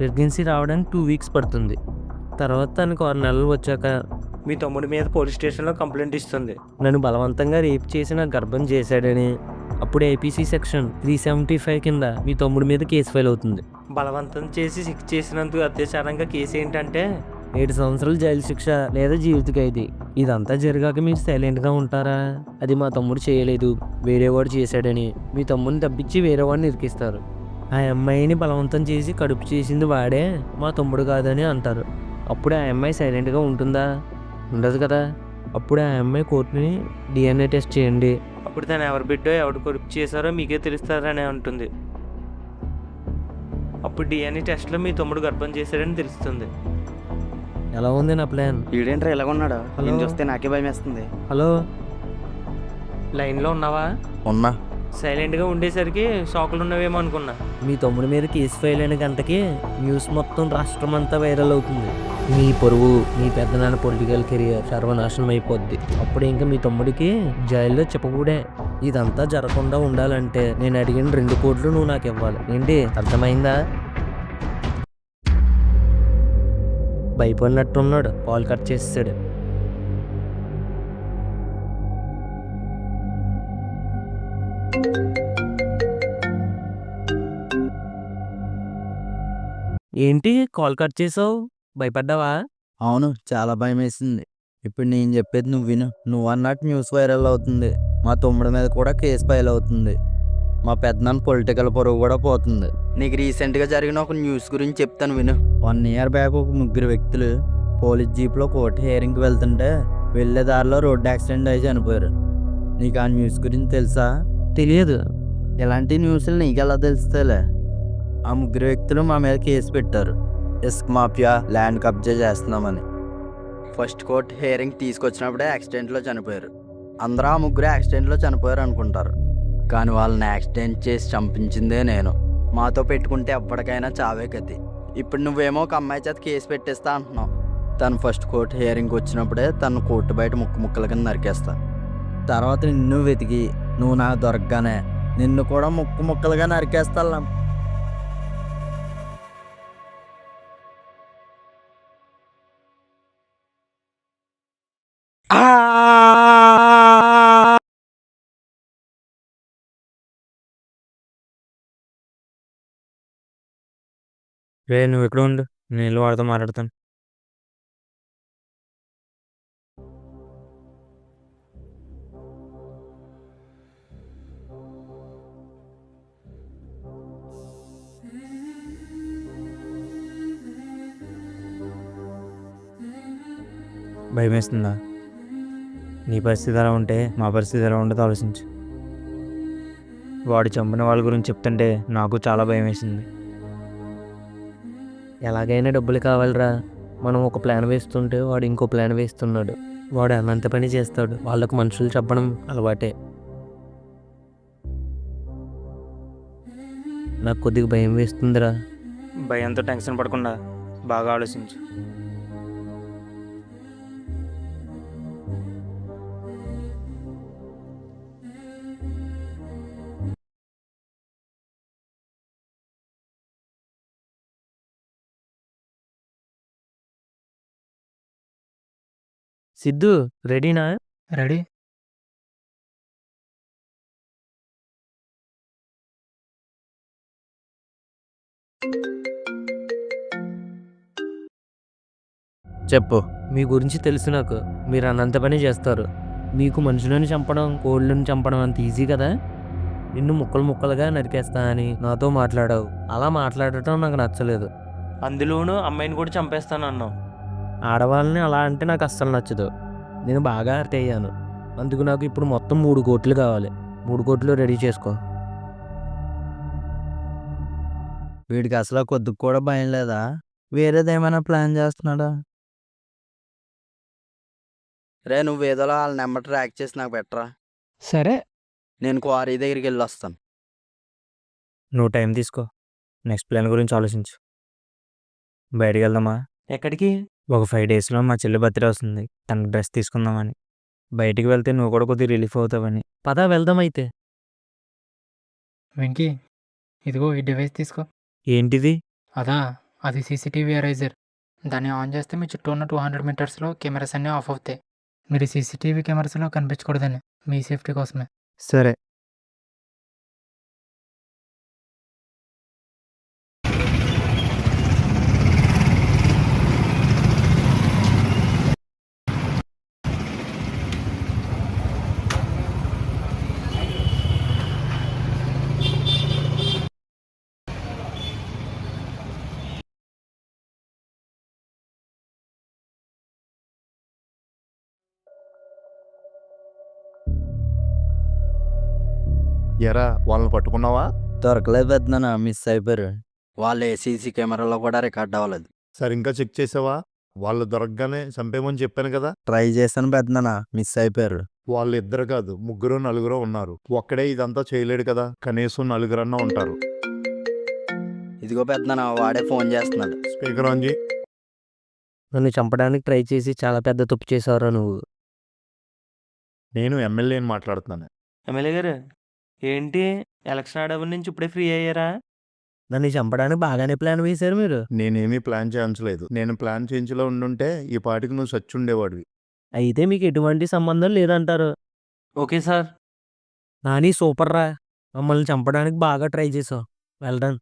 ప్రెగ్నెన్సీ రావడానికి 2 weeks పడుతుంది. తర్వాత తనకు 6 నెలలు వచ్చాక మీ తమ్ముడి మీద పోలీస్ స్టేషన్లో కంప్లైంట్ ఇస్తుంది. నన్ను బలవంతంగా రేప్ చేసి నాకు గర్భం చేశాడని. అప్పుడు ఏపీసీ సెక్షన్ 375 కింద మీ తమ్ముడి మీద కేసు ఫైల్ అవుతుంది. బలవంతం చేసి శిక్ష చేసినందుకు అత్యాచారంగా కేసు ఏంటంటే 7 సంవత్సరాలు జైలు శిక్ష లేదా జీవిత ఖైదీ. ఇదంతా జరిగాక మీరు సైలెంట్గా ఉంటారా? అది మా తమ్ముడు చేయలేదు, వేరేవాడు చేశాడని మీ తమ్ముడిని తప్పించి వేరేవాడిని ఇరికిస్తారు. ఆ అమ్మాయిని బలవంతం చేసి కడుపు చేసింది వాడే, మా తమ్ముడు కాదని అంటారు. అప్పుడు ఆ అమ్మాయి సైలెంట్గా ఉంటుందా? ఉండదు కదా. అప్పుడు ఆ అమ్మాయి కోర్టుని DNA టెస్ట్ చేయండి, అప్పుడు తను ఎవరి బిడ్డో ఎవరు కడుపు చేశారో మీకే తెలుస్తారని అంటుంది. అప్పుడు DNA టెస్ట్లో మీ తమ్ముడు గర్భం చేశాడని తెలుస్తుంది. ఎలా ఉంది నా ప్లాన్? వీడేంట్రా ఇలాగున్నాడు? హలో? నేను చూస్తే నాకే భయం వేస్తుంది. హలో, లైన్లో ఉన్నావా? ఉన్నా. సైలెంట్గా ఉండేసరికి షాకులు ఉన్నవేమో అనుకున్నా. మీ తమ్ముడి మీద కేసు ఫైల్ అయిన గంటకి న్యూస్ మొత్తం రాష్ట్రం అంతా వైరల్ అవుతుంది. మీ పరువు, మీ పెద్దనాన్న పొలిటికల్ కెరియర్ సర్వనాశనం అయిపోద్ది. అప్పుడు ఇంకా మీ తమ్ముడికి జైల్లో చెప్పకూడే. ఇదంతా జరగకుండా ఉండాలంటే నేను అడిగిన 2 కోట్లు నువ్వు నాకు ఇవ్వాలి. ఏంటి అర్థమైందా? భయపడినట్టున్నాడు. కాల్ కట్ చేసాడు. ఏంటి కాల్ కట్ చేసావు? భయపడ్డావా? అవును, చాలా భయం వేసింది. ఇప్పుడు నేను చెప్పేది నువ్వు విను. నువ్వు అన్నట్టు న్యూస్ వైరల్ అవుతుంది. మా తమ్ముడి మీద కూడా కేసు ఫైల్ అవుతుంది. మా పెద్దనాన్న పొలిటికల్ పరువు కూడా పోతుంది. నీకు రీసెంట్గా జరిగిన ఒక న్యూస్ గురించి చెప్తాను విను. 1 year బ్యాక్ ఒక 3 వ్యక్తులు పోలీస్ జీప్లో కోర్టు హియరింగ్కి వెళ్తుంటే వెళ్ళే దారిలో రోడ్డు యాక్సిడెంట్ అయి చనిపోయారు. నీకు ఆ న్యూస్ గురించి తెలుసా? తెలియదు. ఇలాంటి న్యూస్లు నీకెలా తెలుస్తాయిలే. ఆ 3 వ్యక్తులు మా మీద కేసు పెట్టారు. ఇసుక మాఫియా, ల్యాండ్ కబ్జా చేస్తున్నామని. ఫస్ట్ కోర్ట్ హియరింగ్ తీసుకొచ్చినప్పుడే యాక్సిడెంట్లో చనిపోయారు. అందరూ ఆ 3 యాక్సిడెంట్లో చనిపోయారు అనుకుంటారు, కానీ వాళ్ళని యాక్సిడెంట్ చేసి చంపించిందే నేను. మాతో పెట్టుకుంటే ఎప్పటికైనా చావే గతి. ఇప్పుడు నువ్వేమో ఒక అమ్మాయి చేత కేసు పెట్టేస్తా అంటున్నావు. తను ఫస్ట్ కోర్ట్ హియరింగ్కి వచ్చినప్పుడే తను కోర్టు బయట ముక్కల కింద నరికేస్తా. తర్వాత నిన్ను వెతికి నువ్వు నాకు దొరకగానే నిన్ను కూడా ముక్కలుగా నరికేస్తా. రే నువ్వు ఎక్కడ ఉండు, నేను వెళ్ళి వాడితో మాట్లాడతాను. భయం వేస్తుందా? నీ పరిస్థితి ఎలా ఉంటే మా పరిస్థితి ఎలా ఉండదో ఆలోచించు. వాడు చంపిన వాళ్ళ గురించి చెప్తుంటే నాకు చాలా భయం వేసింది. ఎలాగైనా డబ్బులు కావాలిరా. మనం ఒక ప్లాన్ వేస్తుంటే వాడు ఇంకో ప్లాన్ వేస్తున్నాడు. వాడు అనంత పని చేస్తాడు. వాళ్ళకు మనుషులు చెప్పడం అలవాటే. నాకు కొద్దిగా భయం వేస్తుందిరా. భయంతో టెన్షన్ పడకుండా బాగా ఆలోచించు. సిద్ధు రెడీనా? రెడీ? చెప్పు. మీ గురించి తెలుసు నాకు. మీరు అనంత పని చేస్తారు. మీకు మనుషులను చంపడం, కోళ్ళను చంపడం అంత ఈజీ కదా. నిన్ను ముక్కలు ముక్కలుగా నరికేస్తా అని నాతో మాట్లాడావు. అలా మాట్లాడటం నాకు నచ్చలేదు. అందులోనూ అమ్మాయిని కూడా చంపేస్తాను అన్నావు. ఆడవాళ్ళని అలా అంటే నాకు అస్సలు నచ్చదు. నేను బాగా హర్ట్ అయ్యాను. అందుకు నాకు ఇప్పుడు మొత్తం 3 కోట్లు కావాలి. 3 కోట్లు రెడీ చేసుకో. వీడికి అసలు కొద్దిగా కూడా భయం లేదా? వేరేదేమైనా ప్లాన్ చేస్తున్నాడా? రే నువ్వు ఏదోలా వాళ్ళ నెంబర్ ట్రాక్ చేసి నాకు పెట్టరా. సరే. నేను క్వారీ దగ్గరికి వెళ్ళి వస్తాను. నువ్వు టైం తీసుకో. నెక్స్ట్ ప్లాన్ గురించి ఆలోచించు. బయటికి వెళ్దామా? ఎక్కడికి? ఒక 5 డేస్లో మా చెల్లి బర్త్డే వస్తుంది. తనకు డ్రెస్ తీసుకుందామని. బయటికి వెళ్తే నువ్వు కూడా కొద్దిగా రిలీఫ్ అవుతావని. పద వెళ్దాం అయితే. వెంకీ, ఇదిగో ఈ డివైస్ తీసుకో. ఏంటిది? అదా, అది సీసీటీవీ ఎరైజర్. దాన్ని ఆన్ చేస్తే మీ చుట్టూ ఉన్న 200 మీటర్స్లో కెమెరాస్ అన్నీ ఆఫ్ అవుతాయి. మీరు సీసీటీవీ కెమెరాస్లో కనిపించకూడదని, మీ సేఫ్టీ కోసమే. సరే. ఎరా వాళ్ళని పట్టుకున్నావా? దొరకలేదు పెద్దనా, మిస్ అయిపోయారు. వాళ్ళు సీసీ కెమెరాలో కూడా రికార్డ్ అవ్వలేదు. సరే ఇంకా చెక్ చేసావా? వాళ్ళు దొరకగానే చంపేమని చెప్పాను కదా. ట్రై చేశాను పెద్దనా, మిస్ అయిపోయారు. వాళ్ళు 2 కాదు 3 4 ఉన్నారు. ఒక్కడే ఇదంతా చేయలేడు కదా, కనీసం 4 ఉంటారు. ఇదిగో పెద్దనా, వాడే ఫోన్ చేస్తున్నాడు. స్పీకర్ ఆన్ చేయి. నన్ను చంపడానికి ట్రై చేసి చాలా పెద్ద తప్పు చేసావురా నువ్వు. నేను ఎమ్మెల్యేని మాట్లాడుతున్నాను. ఎమ్మెల్యే గారు, ఏంటి ఎలక్షన్ ఆడవ నుంచి ఇప్పుడే ఫ్రీ అయ్యారా? నన్ను చంపడానికి బాగానే ప్లాన్ వేశారు మీరు. నేనేమీ ప్లాన్ చేయించలేదు. నేను ప్లాన్ చేయించలో ఉండుంటే ఈ పాటికి నువ్వు చచ్చుండేవాడివి. అయితే మీకు ఎటువంటి సంబంధం లేదంటారు. Okay sir. నాని సూపర్ రా. మమ్మల్ని చంపడానికి బాగా ట్రై చేసావు. వెల్డన్.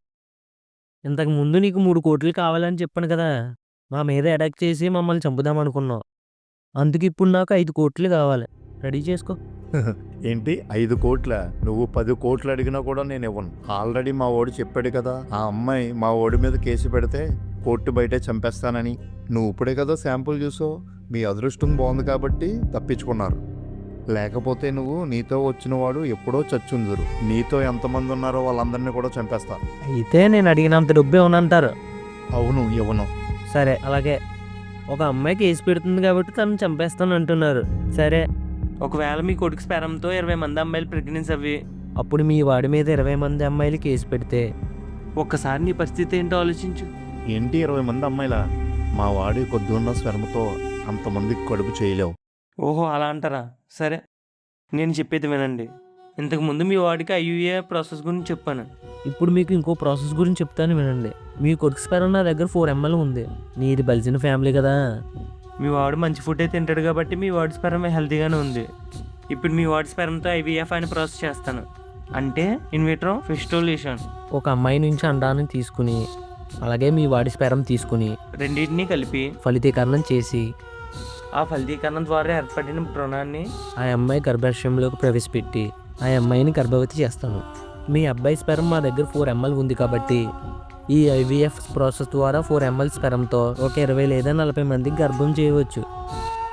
ఇంతకు ముందు నీకు 3 కోట్లు కావాలని చెప్పాను కదా. మా మీద అటాక్ చేసి మమ్మల్ని చంపుదాం అనుకున్నావు. అందుకు ఇప్పుడు నాకు 5 కోట్లు కావాలి. రెడీ చేసుకో. ఏంటి 5 కోట్ల? నువ్వు 10 కోట్లు అడిగినా కూడా నేను ఇవ్వను. ఆల్రెడీ మా ఓడి చెప్పాడు కదా, ఆ అమ్మాయి మా ఓడి మీద కేసు పెడితే కోర్టు బయటే చంపేస్తానని. నువ్వు ఇప్పుడే కదా శాంపుల్ చూసావు. మీ అదృష్టం బాగుంది కాబట్టి తప్పించుకున్నారు. లేకపోతే నువ్వు నీతో వచ్చిన వాడు ఎప్పుడో చచ్చుందరు. నీతో ఎంతమంది ఉన్నారో వాళ్ళందరినీ కూడా చంపేస్తా. అయితే నేను అడిగినంత డబ్బే ఉనంటారు. అవును, ఇవ్వను. సరే అలాగే. ఒక అమ్మాయి కేసు పెడుతుంది కాబట్టి తను చంపేస్తాను అంటున్నారు. సరే, ఒకవేళ మీ కొడుకు స్పెరంతో 20 మంది అమ్మాయిలు ప్రెగ్నెన్సీ అవి, అప్పుడు మీ వాడి మీద 20 మంది అమ్మాయిలు కేసు పెడితే ఒక్కసారి నీ పరిస్థితి ఏంటో ఆలోచించు. ఏంటి 20 మంది అమ్మాయిలా? మా వాడి కొద్దున్న స్వర్మతో అంతమందికి కడుపు చేయలేవు. ఓహో అలా అంటారా? సరే, నేను చెప్పేది వినండి. ఇంతకుముందు మీ వాడికి ఐయుఏ ప్రాసెస్ గురించి చెప్పాను. ఇప్పుడు మీకు ఇంకో ప్రాసెస్ గురించి చెప్తాను వినండి. మీ కొడుకు స్పెరం నా దగ్గర 4 ml ఉంది. నీది బలిసిన ఫ్యామిలీ కదా. మీ వాడు మంచి ఫుడ్ అయితే తింటాడు కాబట్టి మీ వాడి స్పెరం హెల్తీగానే ఉంది. ఇప్పుడు మీ వాడి స్పెరంతో ఐవీఎఫ్ అని ప్రాసెస్ చేస్తాను. అంటే ఇన్విట్రో ఫెస్టోలేషన్. ఒక అమ్మాయి నుంచి అండాన్ని తీసుకుని అలాగే మీ వాడి స్పెరం తీసుకుని రెండింటినీ కలిపి ఫలితీకరణం చేసి ఆ ఫలితీకరణం ద్వారా ఏర్పడిన భ్రూణాన్ని ఆ అమ్మాయి గర్భాశయంలోకి ప్రవేశపెట్టి ఆ అమ్మాయిని గర్భవతి చేస్తాను. మీ అబ్బాయి స్పెరం మా దగ్గర 4 ml ఉంది కాబట్టి ఈ IVF ప్రాసెస్ ద్వారా 4 ml స్పెరంతో ఒక 20 లేదా 40 మందికి గర్భం చేయవచ్చు.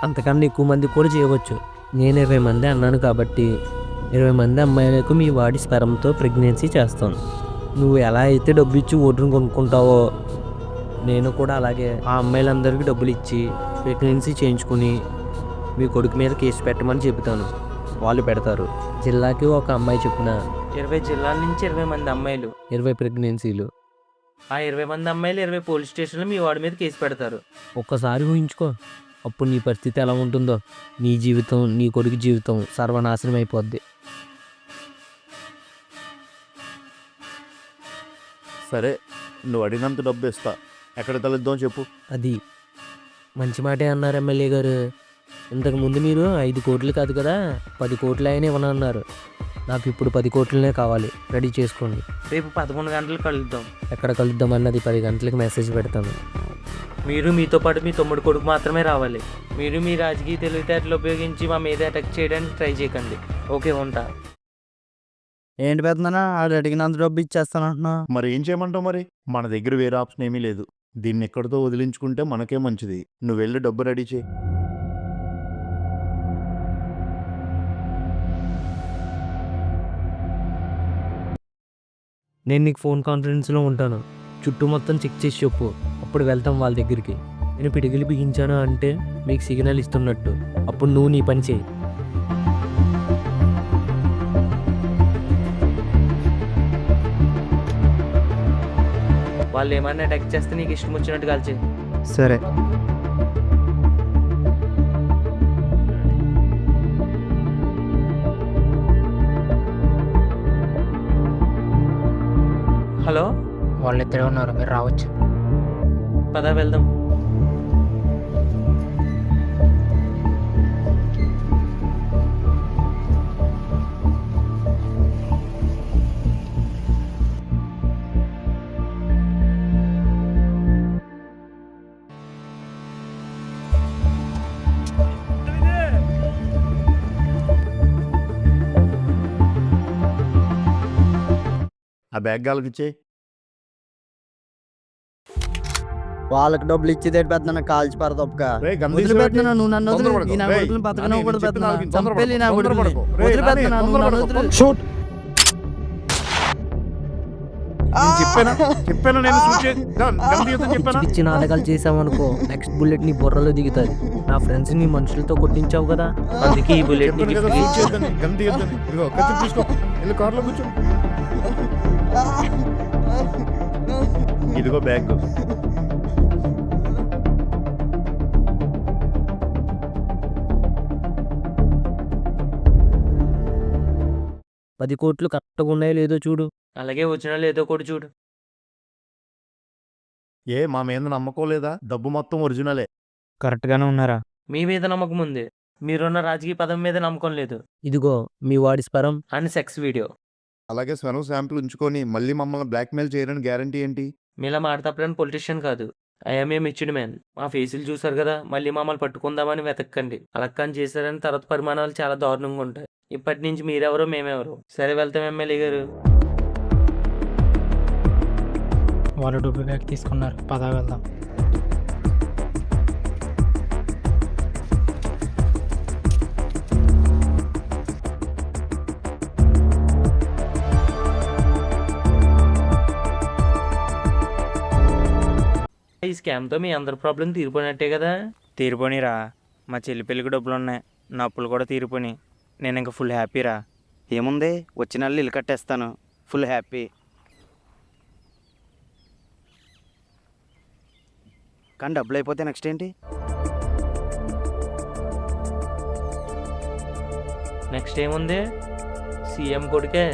అంతకన్నా ఎక్కువ మందికి కూడా చేయవచ్చు. నేను 20 మంది అన్నాను కాబట్టి 20 మంది అమ్మాయిలకు మీ వాడి స్పెరంతో ప్రెగ్నెన్సీ చేస్తాను. నువ్వు ఎలా అయితే డబ్బు ఇచ్చి ఓటును కొనుక్కుంటావో నేను కూడా అలాగే ఆ అమ్మాయిలందరికీ డబ్బులు ఇచ్చి ప్రెగ్నెన్సీ చేయించుకుని మీ కొడుకు మీద కేసు పెట్టమని చెబుతాను. వాళ్ళు పెడతారు. జిల్లాకి ఒక అమ్మాయి చొప్పున 20 జిల్లాల నుంచి 20 మంది అమ్మాయిలు, 20 ప్రెగ్నెన్సీలు. ఆ 20 మంది అమ్మాయిలు 20 పోలీస్ స్టేషన్లో మీ వాడి మీద కేసు పెడతారు. ఒక్కసారి ఊహించుకో, అప్పుడు నీ పరిస్థితి ఎలా ఉంటుందో. నీ జీవితం, నీ కొడుకు జీవితం సర్వనాశనం అయిపోద్ది. సరే, నువ్వు అడిగినంత డబ్బు ఇస్తా. ఎక్కడ కలుద్దాం చెప్పు. అది మంచి మాటే అన్నారు ఎమ్మెల్యే గారు. ఇంతకుముందు మీరు 5 కోట్లు కాదు కదా 10 కోట్లు అయినా ఇవ్వనన్నారు. నాకు ఇప్పుడు 10 కోట్లనే కావాలి. రెడీ చేసుకోండి. రేపు 11 గంటలకు కలుద్దాం. ఎక్కడ కలుద్దాం అన్నది 10 గంటలకు మెసేజ్ పెడతాను. మీరు మీతో పాటు మీ తమ్ముడు కొడుకు మాత్రమే రావాలి. మీరు మీ రాజకీయ తెలివితేటలు ఉపయోగించి మా మీద అటాక్ చేయడానికి ట్రై చేయకండి. ఓకే, ఉంటా. ఏంటి పెద్దనా ఆడు అడిగినంత డబ్బు ఇచ్చేస్తానంటున్నా. మరి ఏం చేయమంటావు? మరి మన దగ్గర వేరే ఆప్షన్ ఏమీ లేదు. దీన్ని ఎక్కడితో వదిలించుకుంటే మనకే మంచిది. నువ్వు వెళ్ళి డబ్బు రెడీ చేయి. నేను నీకు ఫోన్ కాన్ఫరెన్స్లో ఉంటాను. చుట్టూ మొత్తం చెక్ చేసి చెప్పు. అప్పుడు వెళ్తాం వాళ్ళ దగ్గరికి. నేను పిడిగిలి బిగించాను అంటే మీకు సిగ్నల్ ఇస్తున్నట్టు. అప్పుడు నువ్వు నీ పని చేయి. వాళ్ళు ఏమన్నా అటాక్ చేస్తే నీకు ఇష్టం వచ్చినట్టు కాల్చే. సరే. హలో, వాళ్ళిద్దరే ఉన్నారు, మీరు రావచ్చు. పద వెళ్దాం. ఆ బ్యాగ్ గాలకి ఇచ్చే. వాళ్ళకి డబ్బులు ఇచ్చేదేటి పెద్దనా కాల్చి పరదొప్పగా. వదిలిపెడుతున్నా, నువ్వు నన్ను వదిలి. ఈ నా కొడుకుని బతకనివ్వకూడదు పెద్దనా. చంపేలి నా కొడుకుని. వదిలిపెడుతున్నా, నువ్వు నన్ను వదిలి. చెప్పాను నేను చెప్పాను. పిచ్చి నాటకాలు చేసావనుకో నెక్స్ట్ బుల్లెట్ నీ బుర్రలో దిగుతుంది. నా ఫ్రెండ్స్ నీ మనుషులతో కొట్టించావు కదా, అందుకే ఈ బుల్లెట్ కార్లో కూర్చో. ఇదిగో బ్యాగ్. 10 కోట్లు కరెక్ట్గా ఉన్నాయో లేదో చూడు. అలాగే వచ్చినా లేదో కూడా చూడు. ఏ మా మీద నమ్మకం లేదా? డబ్బు మొత్తం ఒరిజినలే. కరెక్ట్గానే ఉన్నారా? మీ మీద నమ్మకం ఉంది, మీరున్న రాజకీయ పదం మీద నమ్మకం లేదు. ఇదిగో మీ వాడి స్పరం అని సెక్స్ వీడియో. అలాగే స్వరం శాంపుల్ ఉంచుకొని మళ్ళీ మమ్మల్ని బ్లాక్మెయిల్ చేయడానికి గ్యారంటీ ఏంటి? మీలా మాట తప్పడానికి పొలిటీషియన్ కాదు. ఐఎంఏ మిచ్డ్ మ్యాన్. మా ఫేసులు చూసారు కదా, మళ్ళీ మమ్మల్ని పట్టుకుందామని వెతక్కండి. అలక్కని చేశారని తర్వాత పరిమాణాలు చాలా దారుణంగా ఉంటాయి. ఇప్పటి నుంచి మీరెవరో మేమెవరో. సరే వెళ్తాం ఎమ్మెల్యే గారు. వాళ్ళు డబ్బు బ్యాగ్ తీసుకున్నారు, పద వెళ్దాం. ఈ స్కామ్తో మీ అందరి ప్రాబ్లం తీరిపోయినట్టే కదా? తీరిపోయిరా. మా చెల్లి పెళ్ళికి డబ్బులు ఉన్నాయి, నా అప్పులు కూడా తీరిపోయి. నేను ఇంకా ఫుల్ హ్యాపీరా. ఏముంది, వచ్చిన వాళ్ళు ఇల్లు కట్టేస్తాను. Full happy. కానీ డబ్బులు అయిపోతే నెక్స్ట్ ఏంటి? నెక్స్ట్ ఏముంది, సీఎం కొడుకే